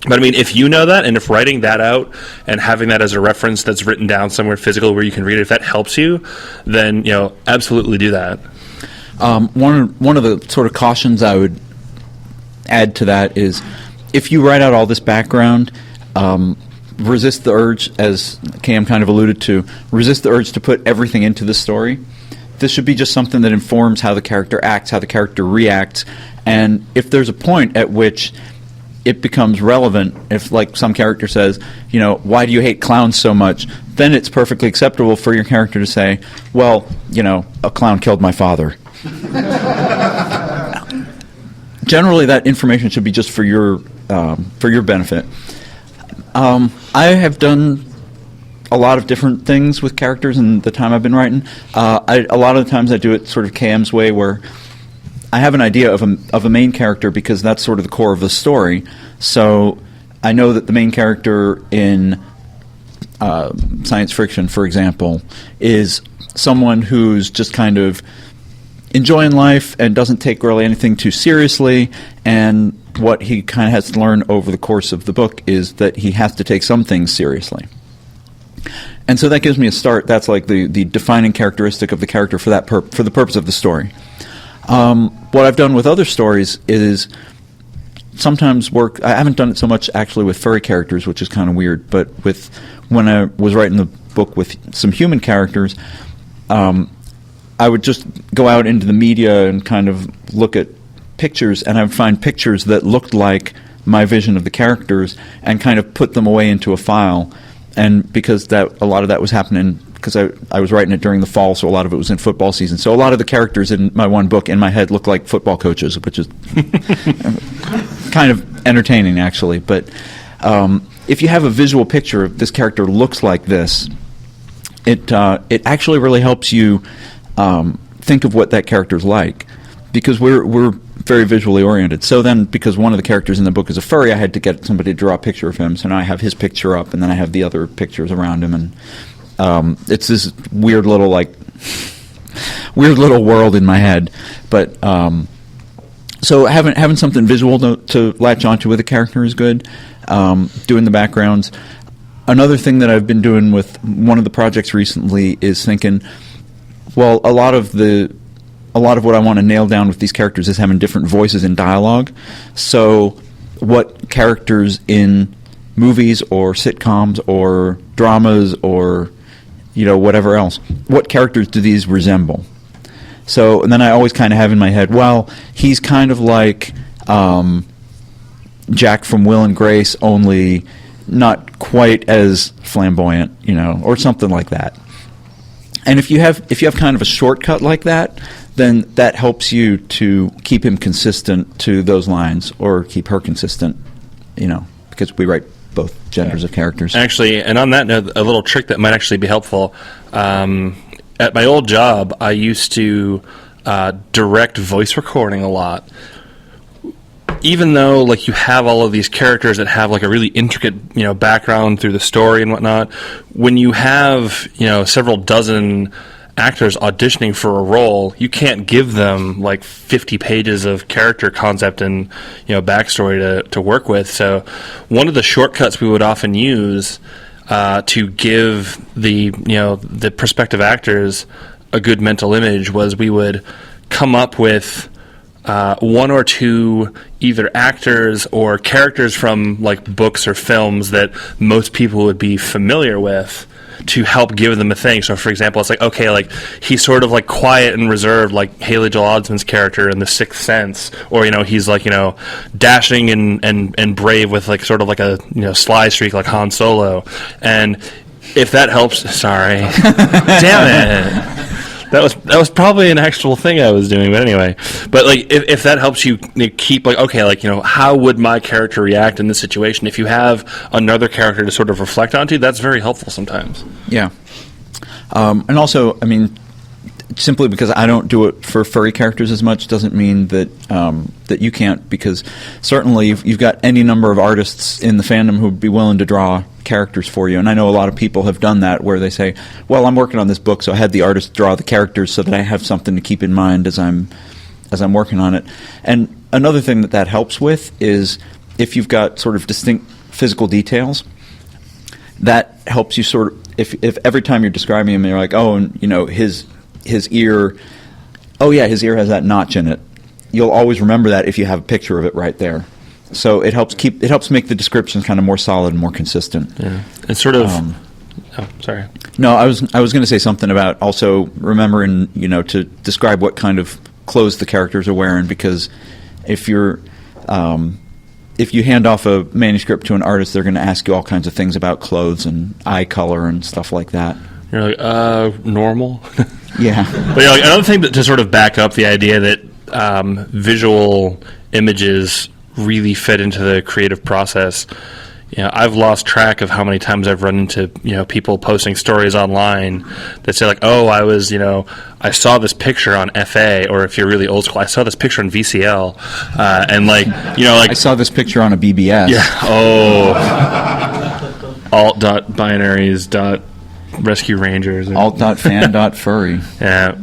But I mean, if you know that, and if writing that out and having that as a reference that's written down somewhere physical where you can read it, if that helps you, then absolutely do that. One of the sort of cautions I would add to that is, if you write out all this background, resist the urge, as Cam kind of alluded to, resist the urge to put everything into the story. This should be just something that informs how the character acts, how the character reacts, and if there's a point at which it becomes relevant, if like some character says, why do you hate clowns so much, then it's perfectly acceptable for your character to say, well, a clown killed my father. Generally, that information should be just for your benefit. I have done a lot of different things with characters in the time I've been writing. A lot of the times I do it sort of KM's way, where I have an idea of a main character because that's sort of the core of the story. So I know that the main character in science fiction, for example, is someone who's just kind of enjoying life and doesn't take really anything too seriously, and what he kind of has to learn over the course of the book is that he has to take some things seriously. And so that gives me a start. That's like the defining characteristic of the character for the purpose of the story. What I've done with other stories is sometimes work. I haven't done it so much actually with furry characters, which is kind of weird. But when I was writing the book with some human characters, I would just go out into the media and kind of look at pictures, and I would find pictures that looked like my vision of the characters and kind of put them away into a file. And because a lot of that was happening, because I was writing it during the fall, so a lot of it was in football season. So a lot of the characters in my one book in my head look like football coaches, which is kind of entertaining, actually. But if you have a visual picture of this character looks like this, it actually really helps you think of what that character's like, because we're very visually oriented. So then, because one of the characters in the book is a furry, I had to get somebody to draw a picture of him. So now I have his picture up, and then I have the other pictures around him, and it's this weird little world in my head. But So having something visual to latch onto with a character is good. Doing the backgrounds. Another thing that I've been doing with one of the projects recently is thinking, well, a lot of what I want to nail down with these characters is having different voices and dialogue. So what characters in movies or sitcoms or dramas or whatever else, what characters do these resemble? So, and then I always kind of have in my head, well, he's kind of like Jack from Will and Grace, only not quite as flamboyant, or something like that. And if you have kind of a shortcut like that, then that helps you to keep him consistent to those lines, or keep her consistent, because we write both genders of characters. Actually, and on that note, a little trick that might actually be helpful. At my old job, I used to direct voice recording a lot. Even though you have all of these characters that have a really intricate background through the story and whatnot, when you have several dozen actors auditioning for a role, you can't give them 50 pages of character concept and backstory to work with. So one of the shortcuts we would often use to give the prospective actors a good mental image was we would come up with one or two either actors or characters from books or films that most people would be familiar with to help give them a thing. So, for example, it's he's sort of quiet and reserved, like Haley Joel Osment's character in The Sixth Sense, or he's dashing and brave with sort of a sly streak like Han Solo. And if that helps, sorry, damn it. That was probably an actual thing I was doing, but anyway. But if that helps you keep how would my character react in this situation? If you have another character to sort of reflect onto, that's very helpful sometimes. Yeah, and also, I mean, simply because I don't do it for furry characters as much doesn't mean that that you can't. Because certainly you've got any number of artists in the fandom who would be willing to draw characters for you, and I know a lot of people have done that, where they say, well, I'm working on this book, so I had the artist draw the characters so that I have something to keep in mind as I'm working on it. And another thing that helps with is if you've got sort of distinct physical details, that helps you sort of, if every time you're describing him, you're like, oh, and his ear, oh yeah, his ear has that notch in it, you'll always remember that if you have a picture of it right there. So it helps make the descriptions kind of more solid and more consistent. Yeah, it's sort of. Oh, sorry. No, I was going to say something about also remembering, to describe what kind of clothes the characters are wearing, because if you hand off a manuscript to an artist, they're going to ask you all kinds of things about clothes and eye color and stuff like that. You're like, normal. Yeah. But another thing to sort of back up the idea that visual images really fit into the creative process. I've lost track of how many times I've run into people posting stories online that say oh, I was I saw this picture on FA, or if you're really old school, I saw this picture on VCL, and I saw this picture on a BBS. Yeah. Oh. alt.binaries. Rescue Rangers. alt.fan.furry. Yeah.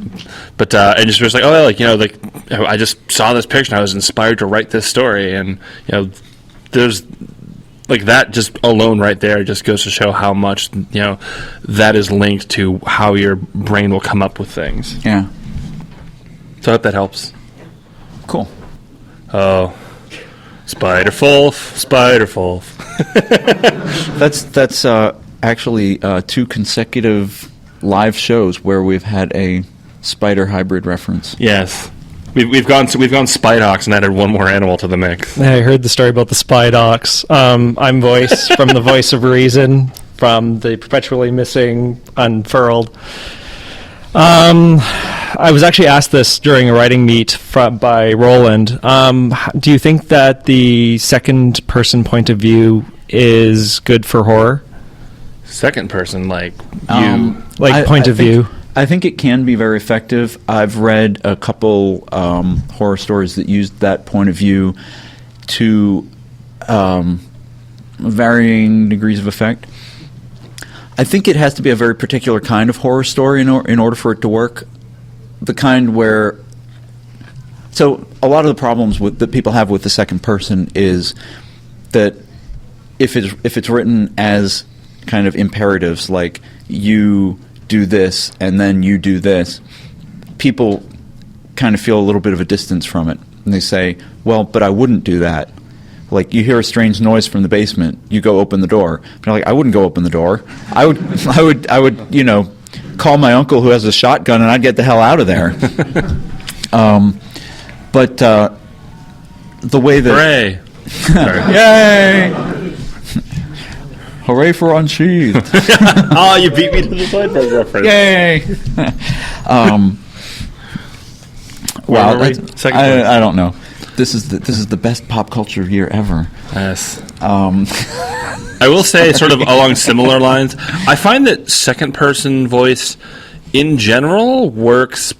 But and just was I just saw this picture and I was inspired to write this story, and there's that just alone right there just goes to show how much that is linked to how your brain will come up with things. Yeah. So I hope that helps. Cool. Oh, Spider-Fulf. That's actually 2 consecutive live shows where we've had a spider hybrid reference. Yes. We've gone Spidox and added one more animal to the mix. I heard the story about the Spidox. I'm Voice from the Voice of Reason, from the Perpetually Missing Unfurled. I was actually asked this during a writing meet by Roland. Do you think that the second person point of view is good for horror? Second person, point think, of view. I think it can be very effective. I've read a couple horror stories that used that point of view to varying degrees of effect. I think it has to be a very particular kind of horror story in order for it to work. The kind where... So a lot of the problems that people have with the second person is that if it's written as kind of imperatives, like you do this and then you do this, people kind of feel a little bit of a distance from it, and they say, well, but I wouldn't do that. Like, you hear a strange noise from the basement, you go open the door. But like, I wouldn't go open the door. I would call my uncle who has a shotgun, and I'd get the hell out of there. But the way that... Hooray! Yay! Hooray for Unsheathed! Oh, you beat me to the Seinfeld reference. Yay! Wow, I don't know. This is the best pop culture year ever. Yes. I will say, sort of along similar lines, I find that second-person voice, in general, works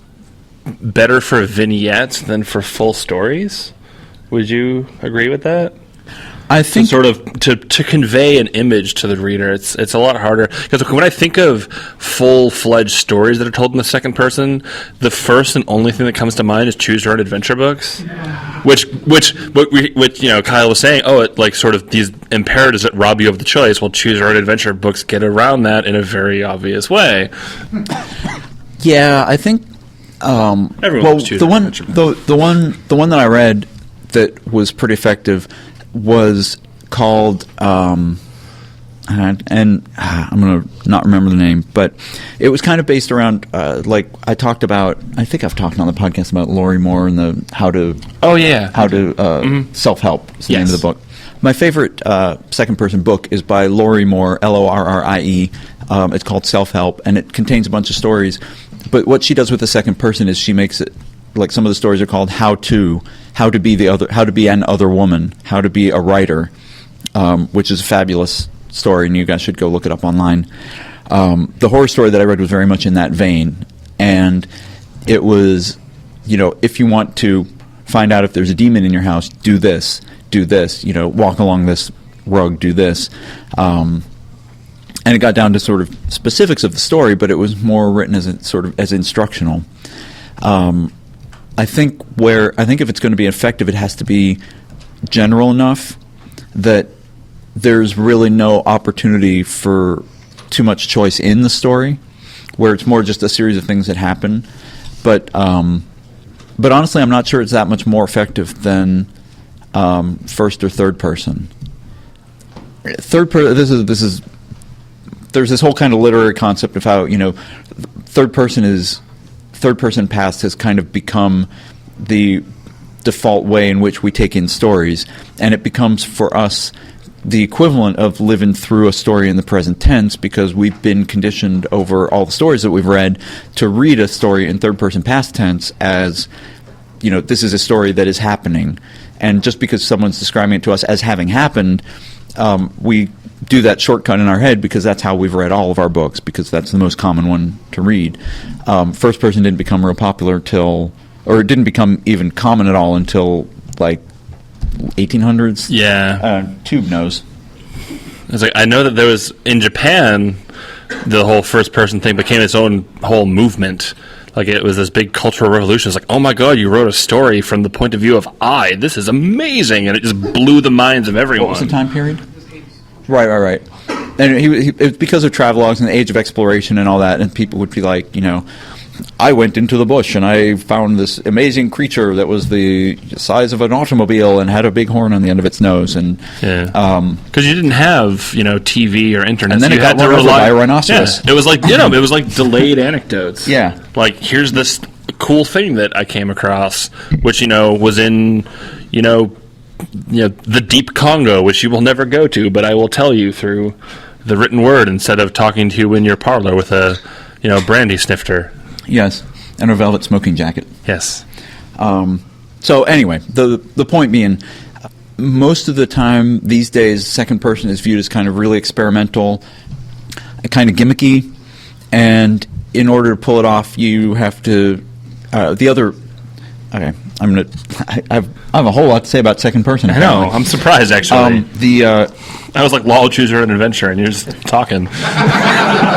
better for vignettes than for full stories. Would you agree with that? I think to convey an image to the reader, it's a lot harder, because when I think of full-fledged stories that are told in the second person, the first and only thing that comes to mind is choose your own adventure books, which Kyell was saying. Oh, it like sort of these imperatives that rob you of the choice. Well, choose your own adventure books get around that in a very obvious way. Yeah, I think. The one that I read that was pretty effective was called, and I'm going to not remember the name, but it was kind of based around, like I think I've talked on the podcast about Lori Moore and the how to self-help is the name of the book. My favorite second-person book is by Lori Moore, Lorrie. It's called Self-Help, and it contains a bunch of stories. But what she does with the second person is she makes it, like, some of the stories are called how to be an other woman, how to be a writer, which is a fabulous story, and you guys should go look it up online. The horror story that I read was very much in that vein, and it was, if you want to find out if there's a demon in your house, do this, walk along this rug, do this. And it got down to sort of specifics of the story, but it was more written as instructional. I think if it's going to be effective, it has to be general enough that there's really no opportunity for too much choice in the story, where it's more just a series of things that happen. But honestly, I'm not sure it's that much more effective than first or third person. There's this whole kind of literary concept of how third person past has kind of become the default way in which we take in stories, and it becomes for us the equivalent of living through a story in the present tense, because we've been conditioned over all the stories that we've read to read a story in third person past tense as this is a story that is happening, and just because someone's describing it to us as having happened, we do that shortcut in our head because that's how we've read all of our books, because that's the most common one to read. First person didn't become real popular it didn't become even common at all until like 1800s. Yeah. Tube knows. It's like, I know that there was in Japan, the whole first person thing became its own whole movement. Like, it was this big cultural revolution. It's like, oh my God, you wrote a story from the point of view of I. This is amazing, and it just blew the minds of everyone. What was the time period? Right. And it was because of travelogues and the age of exploration and all that, and people would be like, I went into the bush and I found this amazing creature that was the size of an automobile and had a big horn on the end of its nose. And because you didn't have TV or internet, and then so it got run over by a rhinoceros. Yeah. It was like it was like delayed anecdotes. Yeah, like, here's this cool thing that I came across, which was in the deep Congo, which you will never go to, but I will tell you through the written word instead of talking to you in your parlor with a brandy snifter. Yes, and a velvet smoking jacket. Yes. So anyway, the point being, most of the time these days, second person is viewed as kind of really experimental, kind of gimmicky, and in order to pull it off, you have to Okay, I have a whole lot to say about second person. I know. I'm surprised, actually. I was like, "Lol, choose your own adventure," and you're just talking.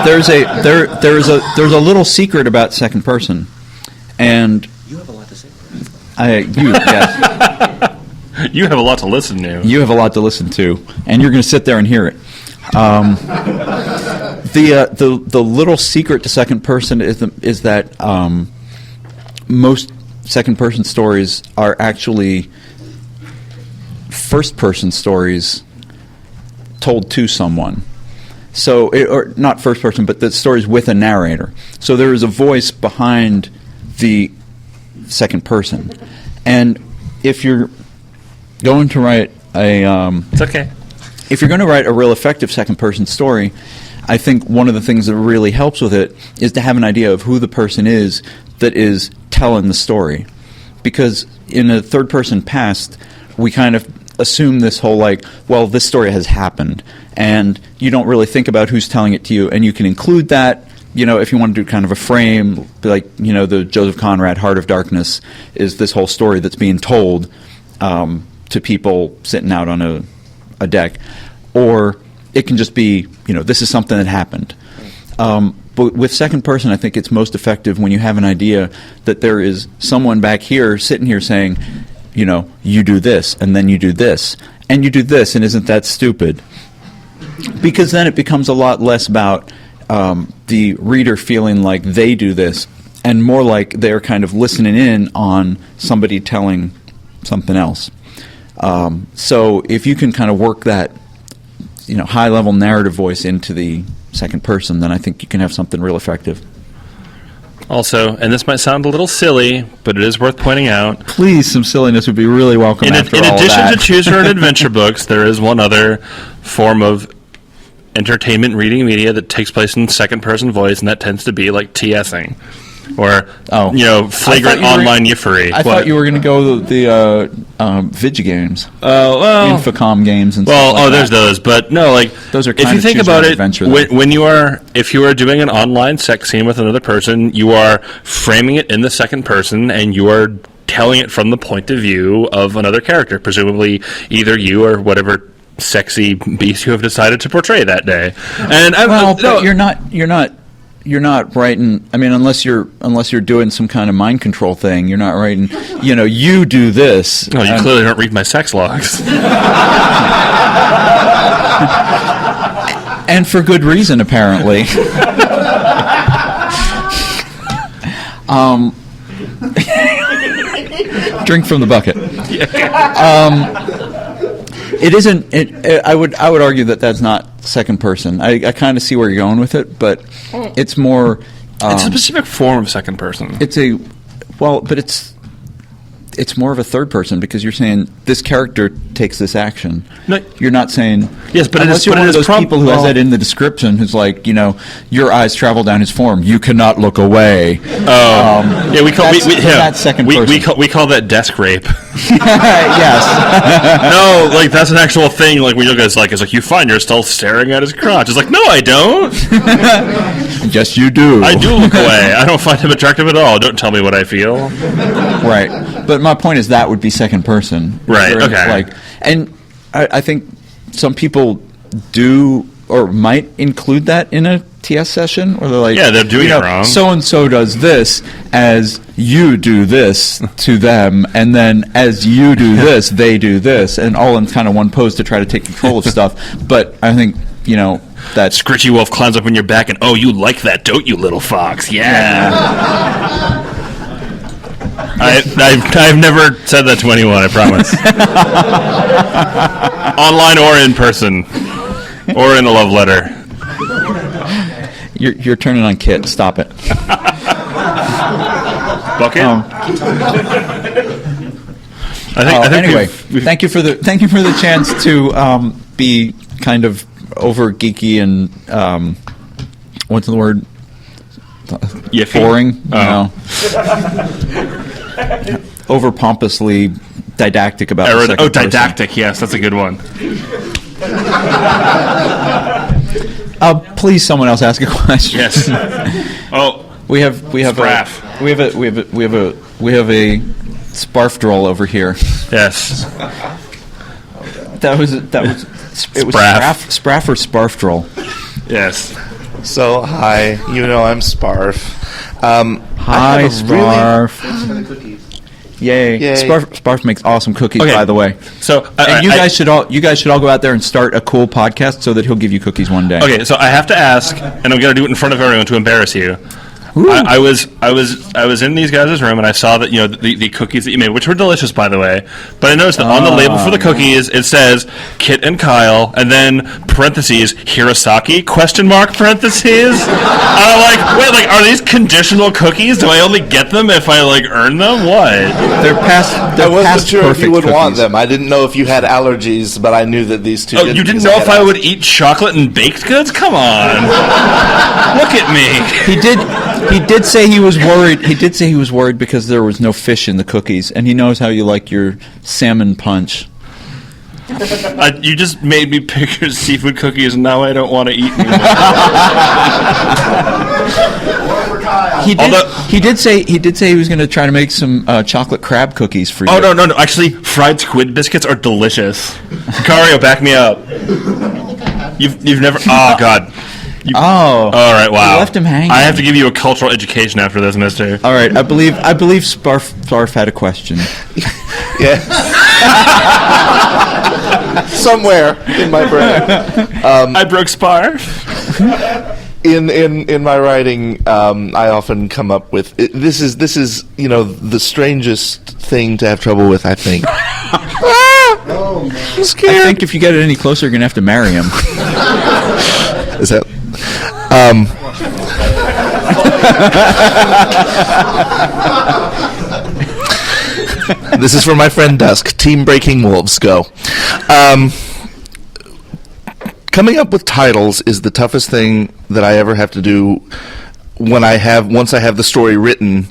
There's a little secret about second person, and you have a lot to say. Yes. You have a lot to listen to. You have a lot to listen to, and you're going to sit there and hear it. The little secret to second person is that most second person stories are actually first person stories told to someone. So, or not first person, but the stories with a narrator. So there is a voice behind the second person, and if you're going to write it's okay. If you're going to write a real effective second-person story, I think one of the things that really helps with it is to have an idea of who the person is that is telling the story. Because in a third-person past, we kind of assume this whole, like, well, this story has happened, and you don't really think about who's telling it to you, and you can include that, you know, if you want to do kind of a frame, like, you know, the Joseph Conrad Heart of Darkness is this whole story that's being told to people sitting out on a deck, or it can just be, you know, this is something that happened. But with second person, I think it's most effective when you have an idea that there is someone back here sitting here saying, you know, you do this, and then you do this, and you do this, and isn't that stupid? Because then it becomes a lot less about the reader feeling like they do this, and more like they're kind of listening in on somebody telling something else. So if you can kind of work that, you know, high-level narrative voice into the second person, then I think you can have something real effective. Also, and this might sound a little silly, but it is worth pointing out. Please, some silliness would be really welcome. In addition to Choose Your Own Adventure books, there is one other form of entertainment reading media that takes place in second-person voice, and that tends to be like TSing. Or, you know, flagrant online yiffering. I thought you were going to go the Vidya games. Well, Infocom games and well, stuff like there's that. those, but no, like, those are if you think about it, if you are doing an online sex scene with another person, you are framing it in the second person, and you are telling it from the point of view of another character, presumably either you or whatever sexy beast you have decided to portray that day. And but you're not writing. I mean, unless you're doing some kind of mind control thing, you're not writing. You know, you do this. Oh, you clearly don't read my sex logs. And for good reason, apparently. Drink from the bucket. It isn't. I would argue that that's not second person. I kind of see where you're going with it, but it's more. It's a specific form of second person. It's more of a third person because you're saying this character takes this action. No, you're not saying yes, but unless you're one of those people who has that in the description, who's like, you know, your eyes travel down his form. You cannot look away. Yeah, we call that's second person. We call that desk rape. Yes. No, like that's an actual thing. Like when you guys like, it's like you find yourself staring at his crotch. It's like, no, I don't. Yes, you do. I do look away. I don't find him attractive at all. Don't tell me what I feel. Right, but my point is that would be second person. Right. Okay. Like, and I think some people do or might include that in a TS session, or they're like, yeah, they're doing it wrong. So and so does this as you do this to them, and then as you do this, they do this, and all in kind of one pose to try to take control of stuff. But I think, you know, that Scritchy Wolf climbs up on your back and, oh, you like that, don't you, little fox? Yeah. I've never said that to anyone, I promise. Online or in person, or in a love letter. You're turning on Kit. Stop it. Bucket. Anyway, thank you for the chance to be kind of over geeky and what's the word? Boring. Oh. No. Over pompously didactic about the second person. Didactic. Yes, that's a good one. Please, someone else ask a question. Yes. Oh, we have a sparfdroll over here. Yes. That was it was Spraff or Sparfdroll. Yes. So hi, you know I'm Sparf. Hi, Sparf. Yay! Yay. Sparf makes awesome cookies, Okay. by the way. So And you guys should all go out there and start a cool podcast so that he'll give you cookies one day. Okay, so I have to ask, and I'm going to do it in front of everyone to embarrass you. I was in these guys' room and I saw that the cookies that you made, which were delicious by the way. But I noticed that on the label for the cookies it says Kit and Kyell, and then parentheses Hirosaki parentheses. And I'm like, wait, like are these conditional cookies? Do I only get them if I earn them? What? They're past. I wasn't past sure if you perfect would want cookies. them. I didn't know if you had allergies, but I knew that these two. Oh, you didn't know if I would eat chocolate and baked goods? Come on, look at me. He did say he was worried. He did say he was worried because there was no fish in the cookies, and he knows how you like your salmon punch. You just made me pick your seafood cookies, and now I don't want to eat anymore. He did say he was going to try to make some chocolate crab cookies for you. Oh no! Actually, fried squid biscuits are delicious. Cario, back me up. You've never. Oh God. All right. Wow. You left him hanging. I have to give you a cultural education after this, Mister. All right. I believe Sparf had a question. Yeah. Somewhere in my brain. I broke Sparf. In my writing, I often come up with this is the strangest thing to have trouble with. I think. I'm scared. I think if you get it any closer, you're gonna have to marry him. Is that? This is for my friend Dusk. Team Breaking Wolves, go. Coming up with titles is the toughest thing that I ever have to do once I have the story written,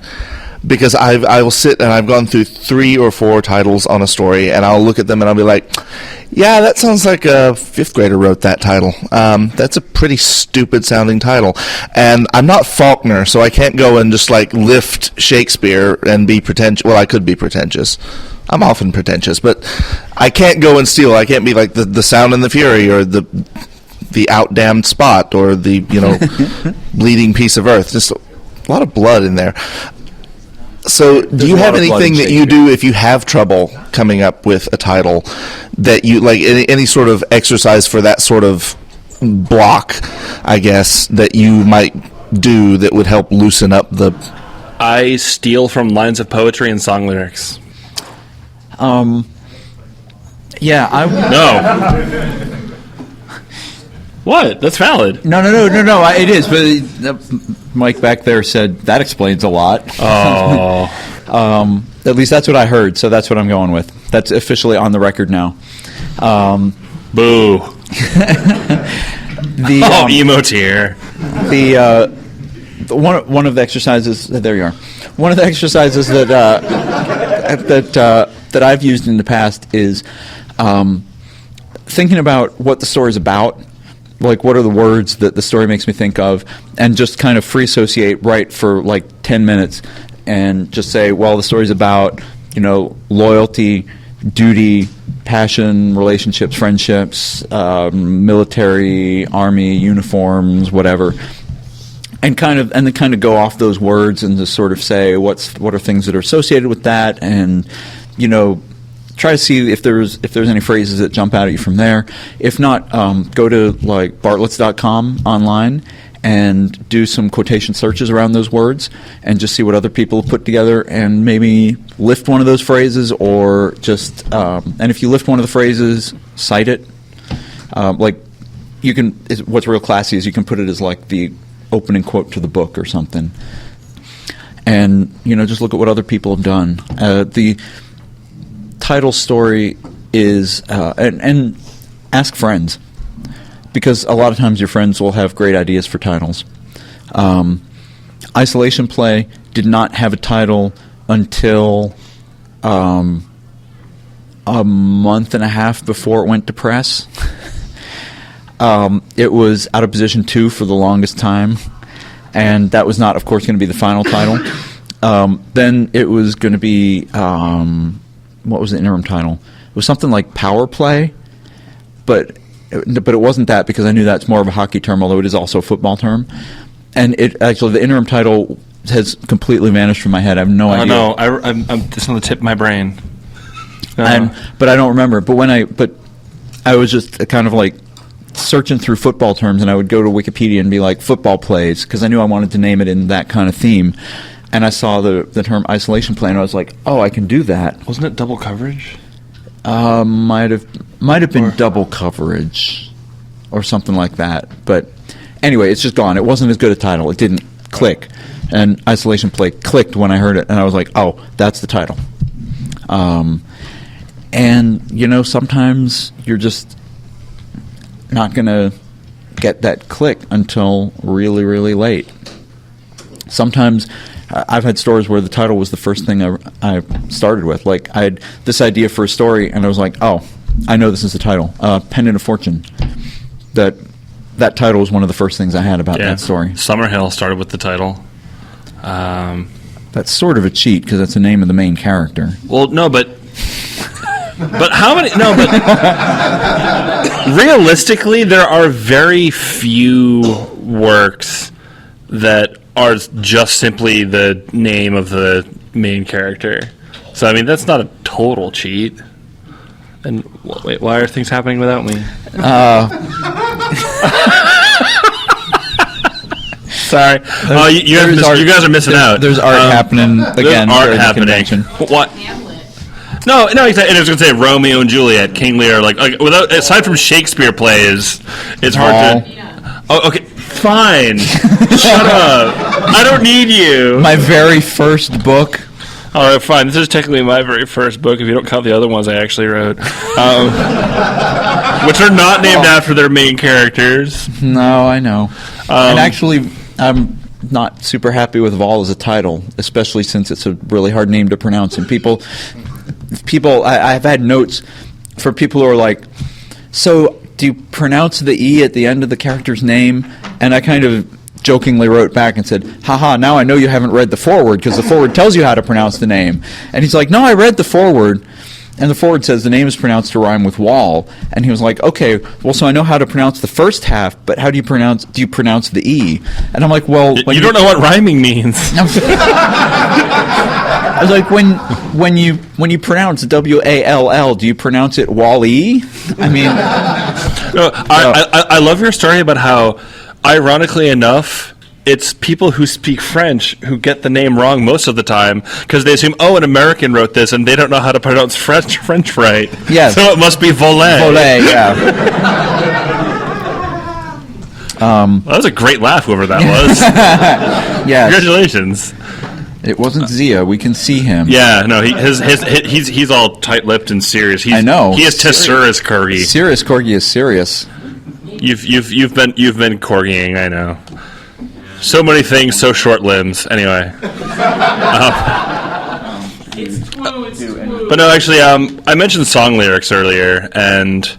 because I will sit and I've gone through 3 or 4 titles on a story, and I'll look at them and I'll be like, yeah, that sounds like a 5th grader wrote that title. That's a pretty stupid sounding title. And I'm not Faulkner, so I can't go and just lift Shakespeare and be pretentious. Well, I could be pretentious. I'm often pretentious, but I can't go and steal. I can't be like the Sound and the Fury, or the Outdamned Spot, or the Bleeding Piece of Earth. Just a lot of blood in there. So, do you have anything that you do if you have trouble coming up with a title that you like? Any sort of exercise for that sort of block, I guess, that you might do that would help loosen up the? I steal from lines of poetry and song lyrics. Yeah, No. What? That's valid. No. It is, but Mike back there said that explains a lot. Oh. At least that's what I heard, so that's what I'm going with. That's officially on the record now. Boo. Emo tier. One of the exercises. There you are. One of the exercises that I've used in the past is thinking about what the story's about. Like, what are the words that the story makes me think of, and just kind of free associate right for 10 minutes and just say, well, the story's about, loyalty, duty, passion, relationships, friendships, military, army, uniforms, whatever. And then kind of go off those words and just sort of say what are things that are associated with that, and try to see if there's any phrases that jump out at you from there. If not, go to bartletts.com online and do some quotation searches around those words and just see what other people have put together, and maybe lift one of those phrases, or just and if you lift one of the phrases, cite it. You can. What's real classy is you can put it as the opening quote to the book or something, and just look at what other people have done. The title story is and ask friends, because a lot of times your friends will have great ideas for titles. Isolation Play did not have a title until a month and a half before it went to press. It was out of position 2 for the longest time, and that was not, of course, going to be the final title. Then it was going to be what was the interim title? It was something like Power Play, but it wasn't that, because I knew that's more of a hockey term, although it is also a football term. And the interim title has completely vanished from my head. I have no idea. No, I'm it's on the tip of my brain. But I don't remember. But I was just kind of like searching through football terms, and I would go to Wikipedia and be like football plays, because I knew I wanted to name it in that kind of theme. And I saw the term isolation play, and I was like, oh, I can do that. Wasn't it double coverage? Might have been double coverage or something like that. But anyway, it's just gone. It wasn't as good a title. It didn't click. And isolation play clicked when I heard it, and I was like, oh, that's the title. And, you know, sometimes you're just not going to get that click until really, really late. Sometimes I've had stories where the title was the first thing I started with. Like, I had this idea for a story, and I was like, oh, I know this is the title. Pendant of Fortune. That title was one of the first things I had about that story. Summerhill started with the title. That's sort of a cheat, because that's the name of the main character. Well, no, but how many? No, but realistically, there are very few works that are just simply the name of the main character. So, I mean, that's not a total cheat. And wait, why are things happening without me? Sorry. You guys are missing out. There's art happening again. There's art happening. What? No, exactly. And I was going to say Romeo and Juliet, King Lear. Like without, aside from Shakespeare plays, it's hard to. Oh, okay, fine. Shut up. I don't need you. My very first book. All right, fine. This is technically my very first book, if you don't count the other ones I actually wrote, which are not named after their main characters. No, I know. And actually, I'm not super happy with Vol as a title, especially since it's a really hard name to pronounce. And people, I've had notes for people who are like, so do you pronounce the E at the end of the character's name? And I kind of jokingly wrote back and said, haha, now I know you haven't read the foreword, because the foreword tells you how to pronounce the name. And he's like, no, I read the foreword, and the foreword says the name is pronounced to rhyme with wall. And he was like, okay, well, so I know how to pronounce the first half, but how do you pronounce the E? And I'm like, well, you don't know what rhyming means. I was like, when you pronounce W-A-L-L, do you pronounce it Wall-E? I mean, I love your story about how, ironically enough, it's people who speak French who get the name wrong most of the time, because they assume, oh, an American wrote this, and they don't know how to pronounce French right. Yes. So it must be volet. Volet, yeah. Well, that was a great laugh, whoever that was. Yes. Congratulations. It wasn't Zia. We can see him. Yeah, no, he's all tight-lipped and serious. I know. He is Tessurus Corgi. Serious Corgi is serious. You've been corgieing, I know. So many things, so short limbs. Anyway. But no, actually, I mentioned song lyrics earlier, and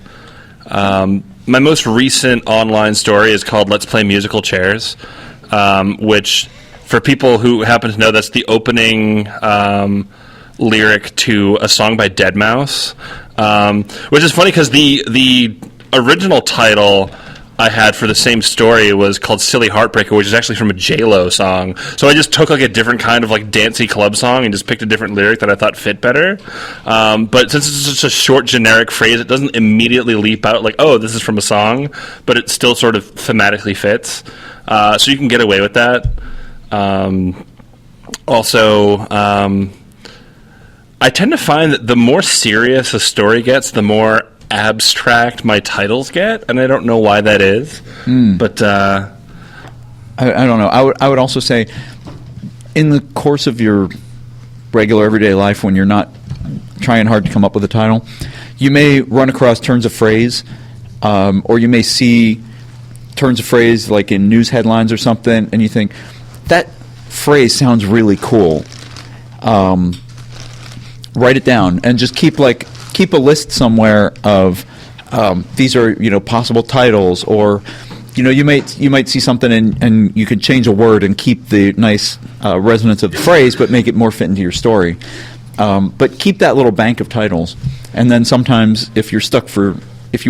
my most recent online story is called Let's Play Musical Chairs, which, for people who happen to know, that's the opening lyric to a song by Deadmau5, which is funny because the original title I had for the same story was called Silly Heartbreaker, which is actually from a J-Lo song. So I just took like a different kind of like dancey club song and just picked a different lyric that I thought fit better. But since it's just a short generic phrase, it doesn't immediately leap out like, oh, this is from a song, but it still sort of thematically fits. So you can get away with that. Also, I tend to find that the more serious a story gets, the more abstract my titles get, and I don't know why that is. But I don't know. I would also say, in the course of your regular everyday life, when you're not trying hard to come up with a title, you may run across turns of phrase, or you may see turns of phrase like in news headlines or something, and you think, that phrase sounds really cool. Write it down and just keep a list somewhere of these are possible titles, or you might see something and you could change a word and keep the nice resonance of the phrase, but make it more fit into your story. But keep that little bank of titles, and then sometimes if you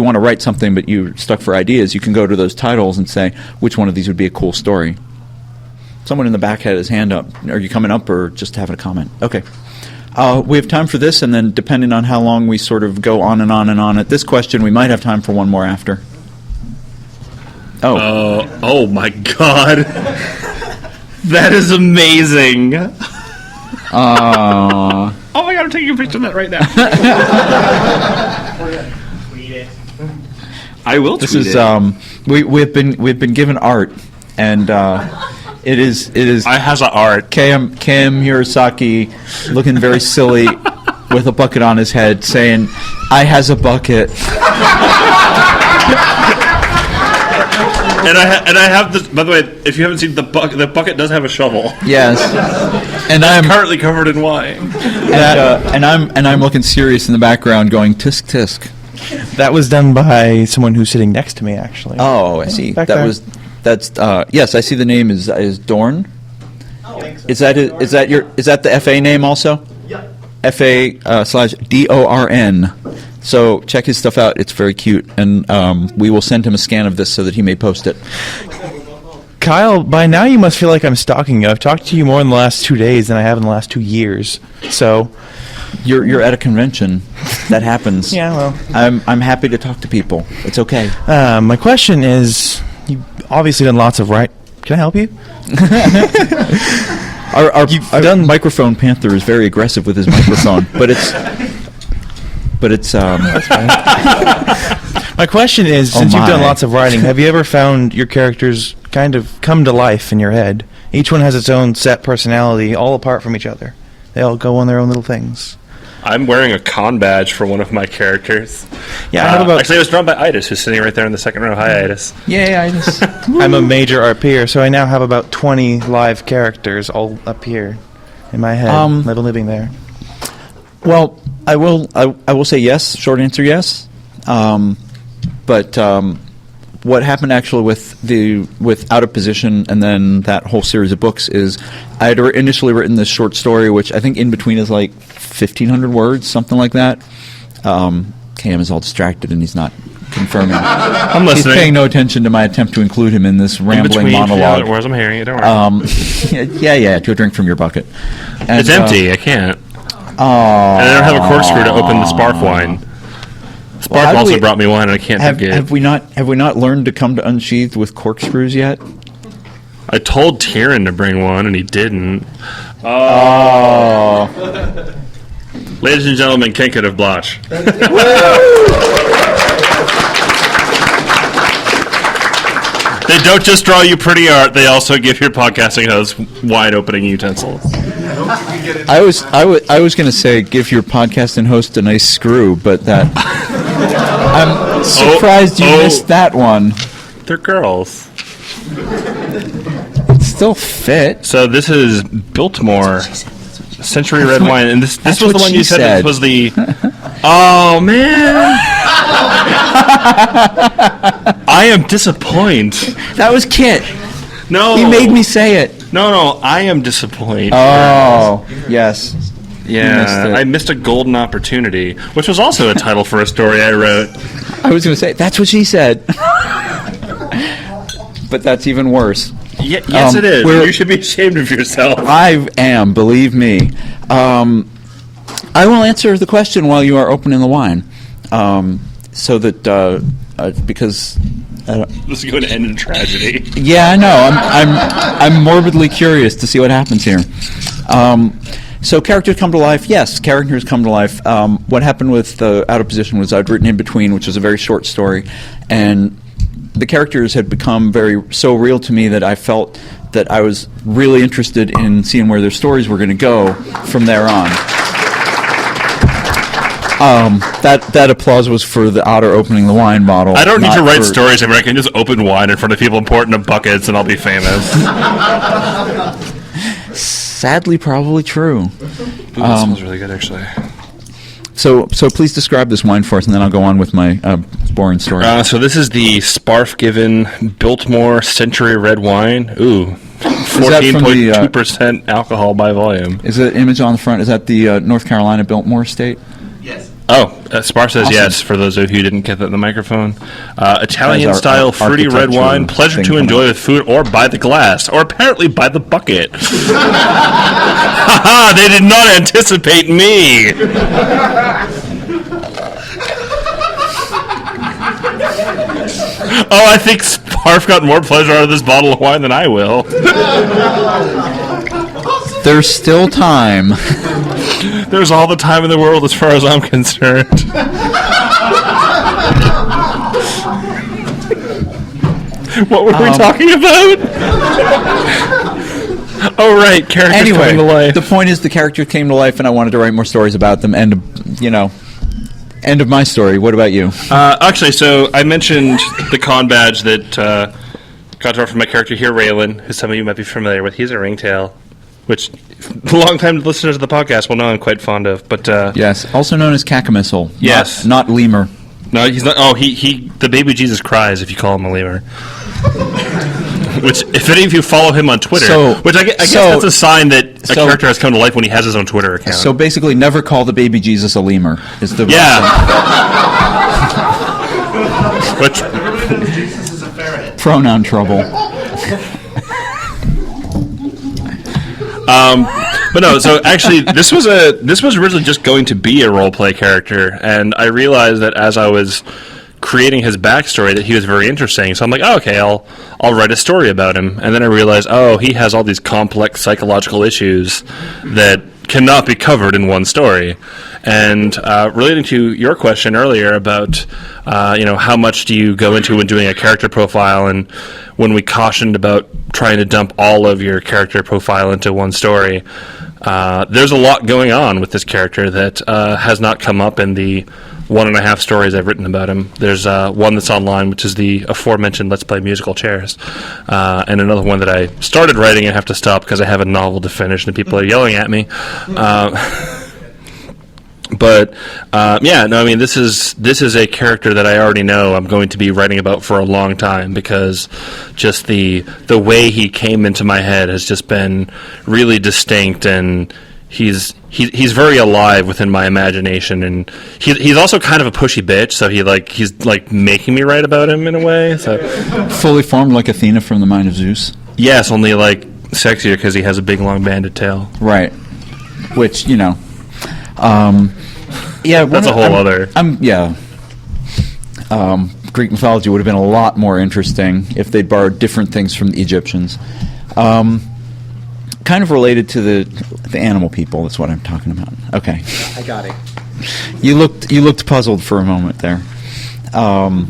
want to write something but you're stuck for ideas, you can go to those titles and say which one of these would be a cool story. Someone in the back had his hand up. Are you coming up or just having a comment? Okay. We have time for this, and then depending on how long we sort of go on and on and on at this question, we might have time for one more after. Oh my God. That is amazing. Oh my God, I'm taking a picture of that right now. Tweet it. I will tweet it. We've been given art, and it is. I has a art. Cam Hirosaki looking very silly with a bucket on his head, saying, "I has a bucket." And I have this. By the way, if you haven't seen the bucket does have a shovel. Yes, and I'm currently covered in wine. and I'm looking serious in the background, going tisk tisk. That was done by someone who's sitting next to me, actually. Oh, I see. Back there. That's yes. I see the name is Dorn. Oh, Is that the FA name also? Yep. FA/DORN. So check his stuff out. It's very cute, and we will send him a scan of this so that he may post it. Kyell, by now you must feel like I'm stalking you. I've talked to you more in the last 2 days than I have in the last 2 years. So you're at a convention. That happens. Yeah, well, I'm happy to talk to people. It's okay. My question is, you've obviously done lots of write. Can I help you? Our done microphone Panther is very aggressive with his microphone, but it's. My question is, since you've done lots of writing, have you ever found your characters kind of come to life in your head? Each one has its own set personality, all apart from each other. They all go on their own little things. I'm wearing a con badge for one of my characters. Yeah, I have about. Actually, it was drawn by Itis, who's sitting right there in the second row. Hi, Itis. Yay, Itis. I'm a major RPer, so I now have about 20 live characters all up here in my head. I've been living there. Well, I will say yes. Short answer, yes. But what happened actually with Out of Position and then that whole series of books is I had initially written this short story, which I think in between is like 1,500 words, something like that. Cam is all distracted and he's not confirming. I'm listening. He's paying no attention to my attempt to include him in this rambling monologue. Whereas I'm hearing it, don't worry. Yeah. To a drink from your bucket. And, it's empty. I can't. Oh. And I don't have a corkscrew to open the spark wine. Spark also brought me wine, and I can't forget. Have we not learned to come to Unsheathed with corkscrews yet? I told Tyrion to bring one, and he didn't. Oh. Ladies and gentlemen, Ken could have blush. They don't just draw you pretty art; they also give your podcasting host wine-opening utensils. I was going to say give your podcasting host a nice screw, but that I'm surprised you missed that one. They're girls. It still fit. So this is Biltmore Century Red Wine, and this was the one you said this was the. Oh man! I am disappointed. That was Kit. No, he made me say it. No, I am disappointed. Oh, yes. Yeah, I missed a golden opportunity, which was also a title for a story I wrote. I was going to say, that's what she said. But that's even worse. Yes, it is. You should be ashamed of yourself. I am, believe me. I will answer the question while you are opening the wine. So that, because... This is going to end in tragedy. Yeah, I know. I'm morbidly curious to see what happens here. So characters come to life. Yes, characters come to life. What happened with Out of Position was I'd written In Between, which was a very short story, and the characters had become so real to me that I felt that I was really interested in seeing where their stories were going to go from there on. That applause was for the otter opening the wine bottle. I don't need to write stories anymore. I can just open wine in front of people and pour it into buckets and I'll be famous. Sadly, probably true. Ooh, this smells really good, actually. So please describe this wine for us, and then I'll go on with my boring story. So this is the Sparf-given Biltmore Century Red Wine. Ooh, 14.2% alcohol by volume. Is the image on the front? Is that the North Carolina Biltmore Estate? Yes. Spar says Awesome. yes, for those of you who didn't get that in the microphone. Italian Our style fruity red architecture wine, pleasure thing to coming enjoy up. with food or by the glass, or apparently by the bucket. Haha, they did not anticipate me. Oh, I think Sparf got more pleasure out of this bottle of wine than I will. There's still time. There's all the time in the world as far as I'm concerned. What were we talking about? Oh, right, characters coming to life. The point is the character came to life, and I wanted to write more stories about them. End of my story. What about you? Actually, so I mentioned the con badge that got drawn from my character here, Raylan, who some of you might be familiar with. He's a ringtail, which long-time listeners of the podcast will know I'm quite fond of. But Yes, also known as Cacomissile. Yes. Not lemur. No, he's not. Oh, he the baby Jesus cries if you call him a lemur. Which, if any of you follow him on Twitter, which I guess that's a sign that a character has come to life when he has his own Twitter account. So basically, never call the baby Jesus a lemur. Is the Which Jesus is a ferret. pronoun trouble. But no, so actually, this was originally just going to be a role play character, and I realized that as I was creating his backstory that he was very interesting. So I'm like, oh, okay, I'll write a story about him. And then I realized, oh, he has all these complex psychological issues that cannot be covered in one story. And relating to your question earlier about, how much do you go into when doing a character profile, and when we cautioned about trying to dump all of your character profile into one story, there's a lot going on with this character that has not come up in the 1.5 stories I've written about him. There's one that's online, which is the aforementioned Let's Play Musical Chairs, and another one that I started writing and have to stop because I have a novel to finish and people are yelling at me. This is a character that I already know I'm going to be writing about for a long time, because just the way he came into my head has just been really distinct, and he's very alive within my imagination, and he's also kind of a pushy bitch, so he's making me write about him in a way. So fully formed like Athena from the Mind of Zeus. Yes, only sexier because he has a big long banded tail. Right. Which that's a whole other. Greek mythology would have been a lot more interesting if they'd borrowed different things from the Egyptians. Kind of related to the animal people. That's what I'm talking about. Okay. I got it. You looked puzzled for a moment there. No,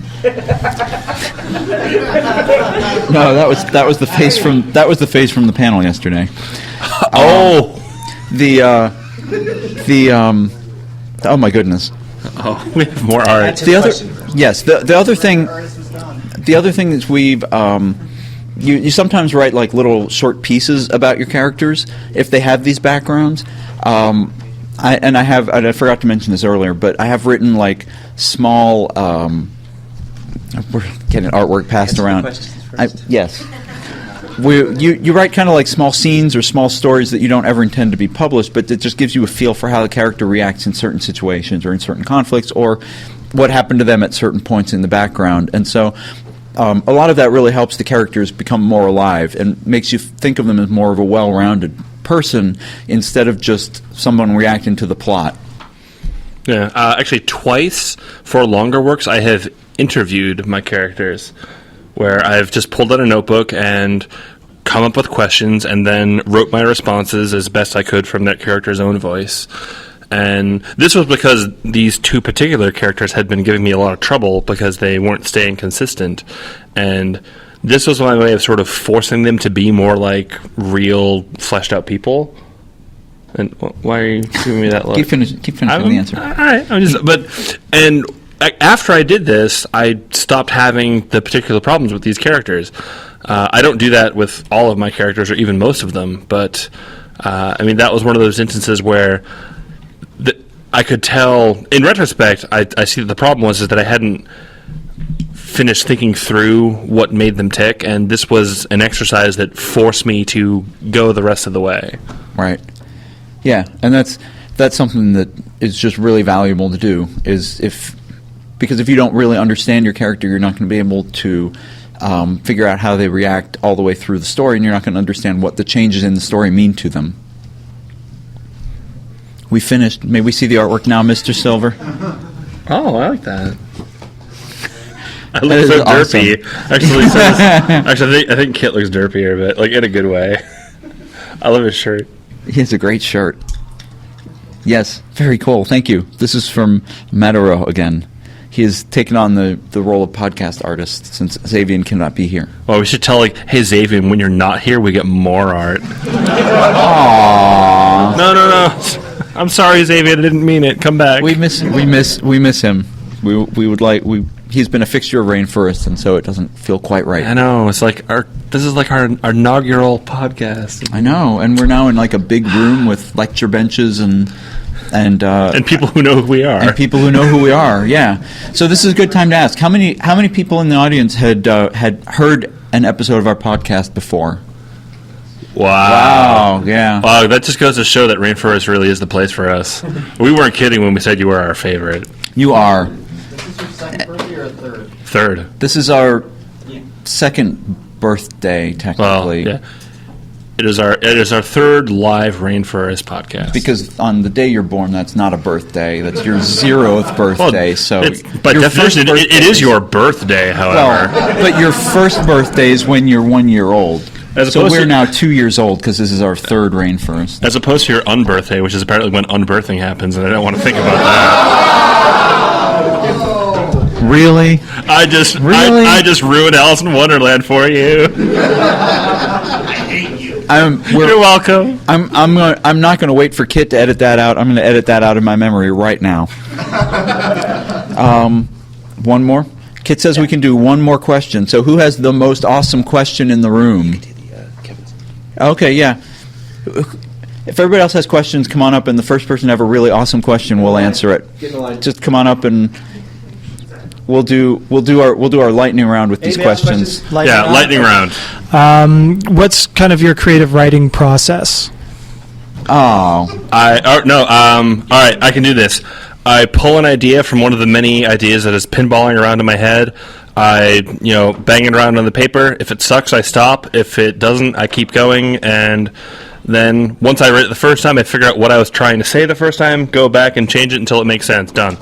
that was the face from the panel yesterday. Oh my goodness. Oh, we have more art. The other thing is we've. You sometimes write like little short pieces about your characters if they have these backgrounds. I forgot to mention this earlier, but I have written like small. We're getting artwork passed around. Yes. You write kind of like small scenes or small stories that you don't ever intend to be published, but it just gives you a feel for how the character reacts in certain situations or in certain conflicts, or what happened to them at certain points in the background. And so a lot of that really helps the characters become more alive and makes you think of them as more of a well-rounded person instead of just someone reacting to the plot. Yeah, actually twice for longer works I have interviewed my characters, where I've just pulled out a notebook and come up with questions and then wrote my responses as best I could from that character's own voice. And this was because these two particular characters had been giving me a lot of trouble because they weren't staying consistent. And this was my way of sort of forcing them to be more like real, fleshed out people. And why are you giving me that look? Keep finishing the answer. All right. After I did this, I stopped having the particular problems with these characters. I don't do that with all of my characters or even most of them, but that was one of those instances where I could tell, in retrospect, I see that the problem was that I hadn't finished thinking through what made them tick, and this was an exercise that forced me to go the rest of the way. Right. Yeah, and that's that's something that is just really valuable to do. Because if you don't really understand your character, you're not going to be able to figure out how they react all the way through the story, and you're not going to understand what the changes in the story mean to them. We finished. May we see the artwork now, Mr. Silver? Oh, I like that. I look so derpy. Actually, I think Kit looks derpier, but like in a good way. I love his shirt. He has a great shirt. Yes, very cool. Thank you. This is from Maduro again. He has taken on the role of podcast artist since Xavier cannot be here. Well, we should tell hey Xavier, when you're not here, we get more art. Aww. No. I'm sorry, Xavier. I didn't mean it. Come back. We miss him. He's been a fixture of Rainforest, and so it doesn't feel quite right. I know. It's like this is like our inaugural podcast. I know, and we're now in like a big room with lecture benches and people who know who we are. And people who know who we are. Yeah. So this is a good time to ask: how many people in the audience had heard an episode of our podcast before? Wow. Yeah. Wow, that just goes to show that Rainforest really is the place for us. We weren't kidding when we said you were our favorite. You are. This is your second birthday or a third? Third. This is our second birthday, technically. Well, yeah. It is our third live Rainforest podcast. Because on the day you're born, that's not a birthday. That's your 0th birthday. Well, by definition, it is your birthday, however. Well, but your first birthday is when you're 1 year old. So we're now 2 years old because this is our third Rainforest. As opposed to your unbirthday, which is apparently when unbirthing happens, and I don't want to think about that. Really? I just ruined Alice in Wonderland for you. You're welcome. I'm not going to wait for Kit to edit that out. I'm going to edit that out of my memory right now. One more. Kit says we can do one more question. So who has the most awesome question in the room? Okay, yeah. If everybody else has questions, come on up, and the first person to have a really awesome question, we'll answer it. Just come on up, and we'll do our lightning round with these questions. Lightning round. What's kind of your creative writing process? All right, I can do this. I pull an idea from one of the many ideas that is pinballing around in my head. I, bang it around on the paper. If it sucks, I stop. If it doesn't, I keep going. And then once I read it the first time, I figure out what I was trying to say the first time, go back and change it until it makes sense. Done.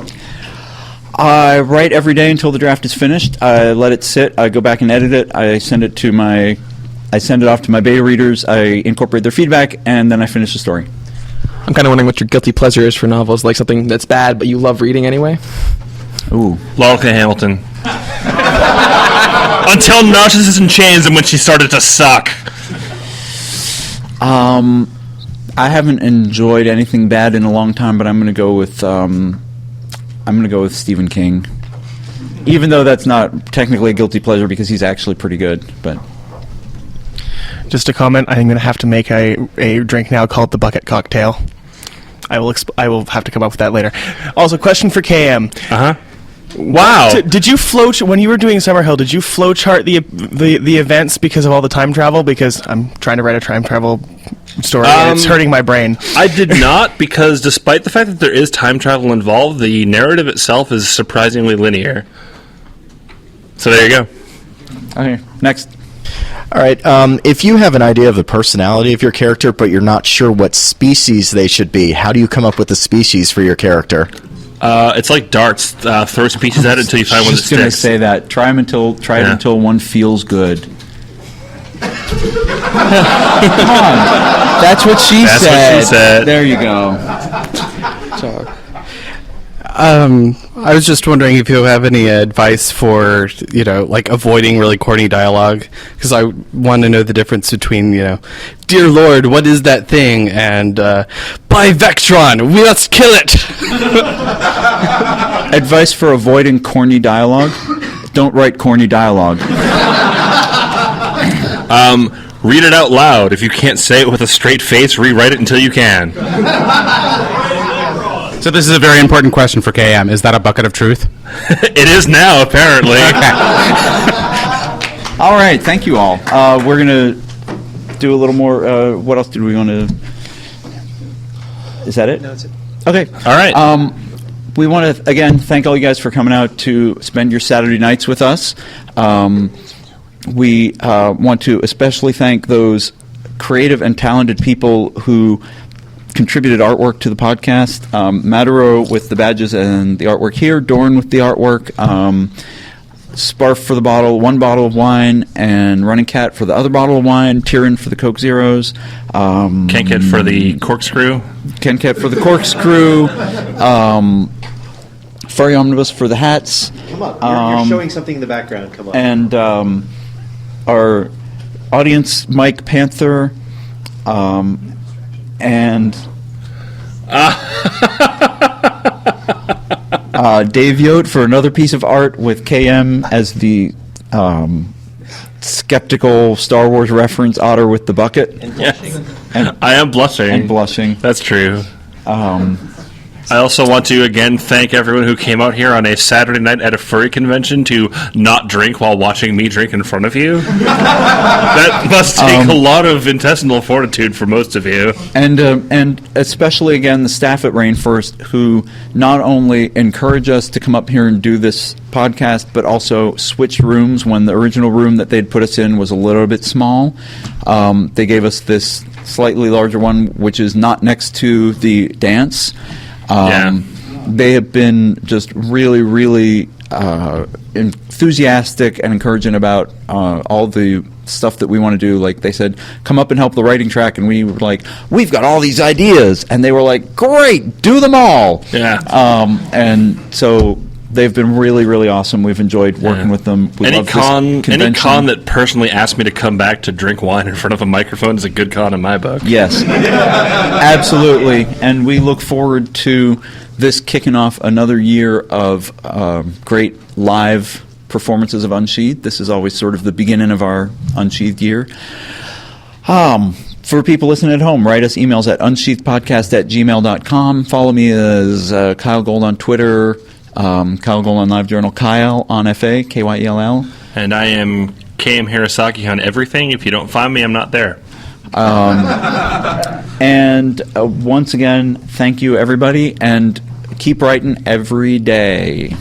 I write every day until the draft is finished. I let it sit. I go back and edit it. I send it off to my beta readers. I incorporate their feedback, and then I finish the story. I'm kind of wondering what your guilty pleasure is for novels, like something that's bad but you love reading anyway. Ooh. Laurel K. Hamilton. Until Narcissus in Chains and when she started to suck. I haven't enjoyed anything bad in a long time, but I'm going to go with Stephen King. Even though that's not technically a guilty pleasure because he's actually pretty good, but just a comment, I'm going to have to make a drink now called the Bucket Cocktail. I will have to come up with that later. Also, question for KM. Wow. Did you when you were doing Summerhill, did you flowchart the events because of all the time travel? Because I'm trying to write a time travel story and it's hurting my brain. I did not, because despite the fact that there is time travel involved, the narrative itself is surprisingly linear. So there you go. Okay, next. All right. If you have an idea of the personality of your character, but you're not sure what species they should be, how do you come up with a species for your character? It's like darts. Throw species at it until you find one that sticks. I was going to say that. Try it until one feels good. Come on. That's what she said. There you go. I was just wondering if you have any advice for, like avoiding really corny dialogue, because I want to know the difference between, "Dear Lord, what is that thing?" and "By Vectron, let's kill it." Advice for avoiding corny dialogue: don't write corny dialogue. Read it out loud. If you can't say it with a straight face, rewrite it until you can. So this is a very important question for KM. Is that a bucket of truth? It is now, apparently. All right, thank you all. We're going to do a little more. What else did we want to... Is that it? No, that's it. Okay. All right. We want to, again, thank all you guys for coming out to spend your Saturday nights with us. We want to especially thank those creative and talented people who contributed artwork to the podcast. Maduro with the badges and the artwork here, Dorn with the artwork, Sparf for the bottle, one bottle of wine, and Running Cat for the other bottle of wine, Tyrion for the Coke Zeros, Kenket for the corkscrew, Kenket for the corkscrew, Furry Omnibus for the hats. Come on, you're showing something in the background. Come on. And our audience, Mike Panther, and Dave Yote for another piece of art with KM as the skeptical Star Wars reference otter with the bucket. And blushing. I am blushing. And blushing. That's true. I also want to, again, thank everyone who came out here on a Saturday night at a furry convention to not drink while watching me drink in front of you. That must take a lot of intestinal fortitude for most of you. And especially, again, the staff at Rainforest, who not only encourage us to come up here and do this podcast, but also switch rooms when the original room that they'd put us in was a little bit small. They gave us this slightly larger one, which is not next to the dance. They have been just really, really enthusiastic and encouraging about all the stuff that we want to do. Like they said, come up and help the writing track, and we were like, we've got all these ideas, and they were like, great, do them all. And so they've been really, really awesome. We've enjoyed working with them. We Any love this con convention. that personally asked me to come back to drink wine in front of a microphone is a good con in my book. Yes, absolutely. And we look forward to this kicking off another year of great live performances of Unsheathed. This is always sort of the beginning of our Unsheathed year. For people listening at home, write us emails at unsheathedpodcast@gmail.com. Follow me as Kyell Gold on Twitter, Kyell Gold on LiveJournal, Kyell on FA, Kyell. And I am KM Hirosaki on everything. If you don't find me, I'm not there. And once again, thank you, everybody, and keep writing every day.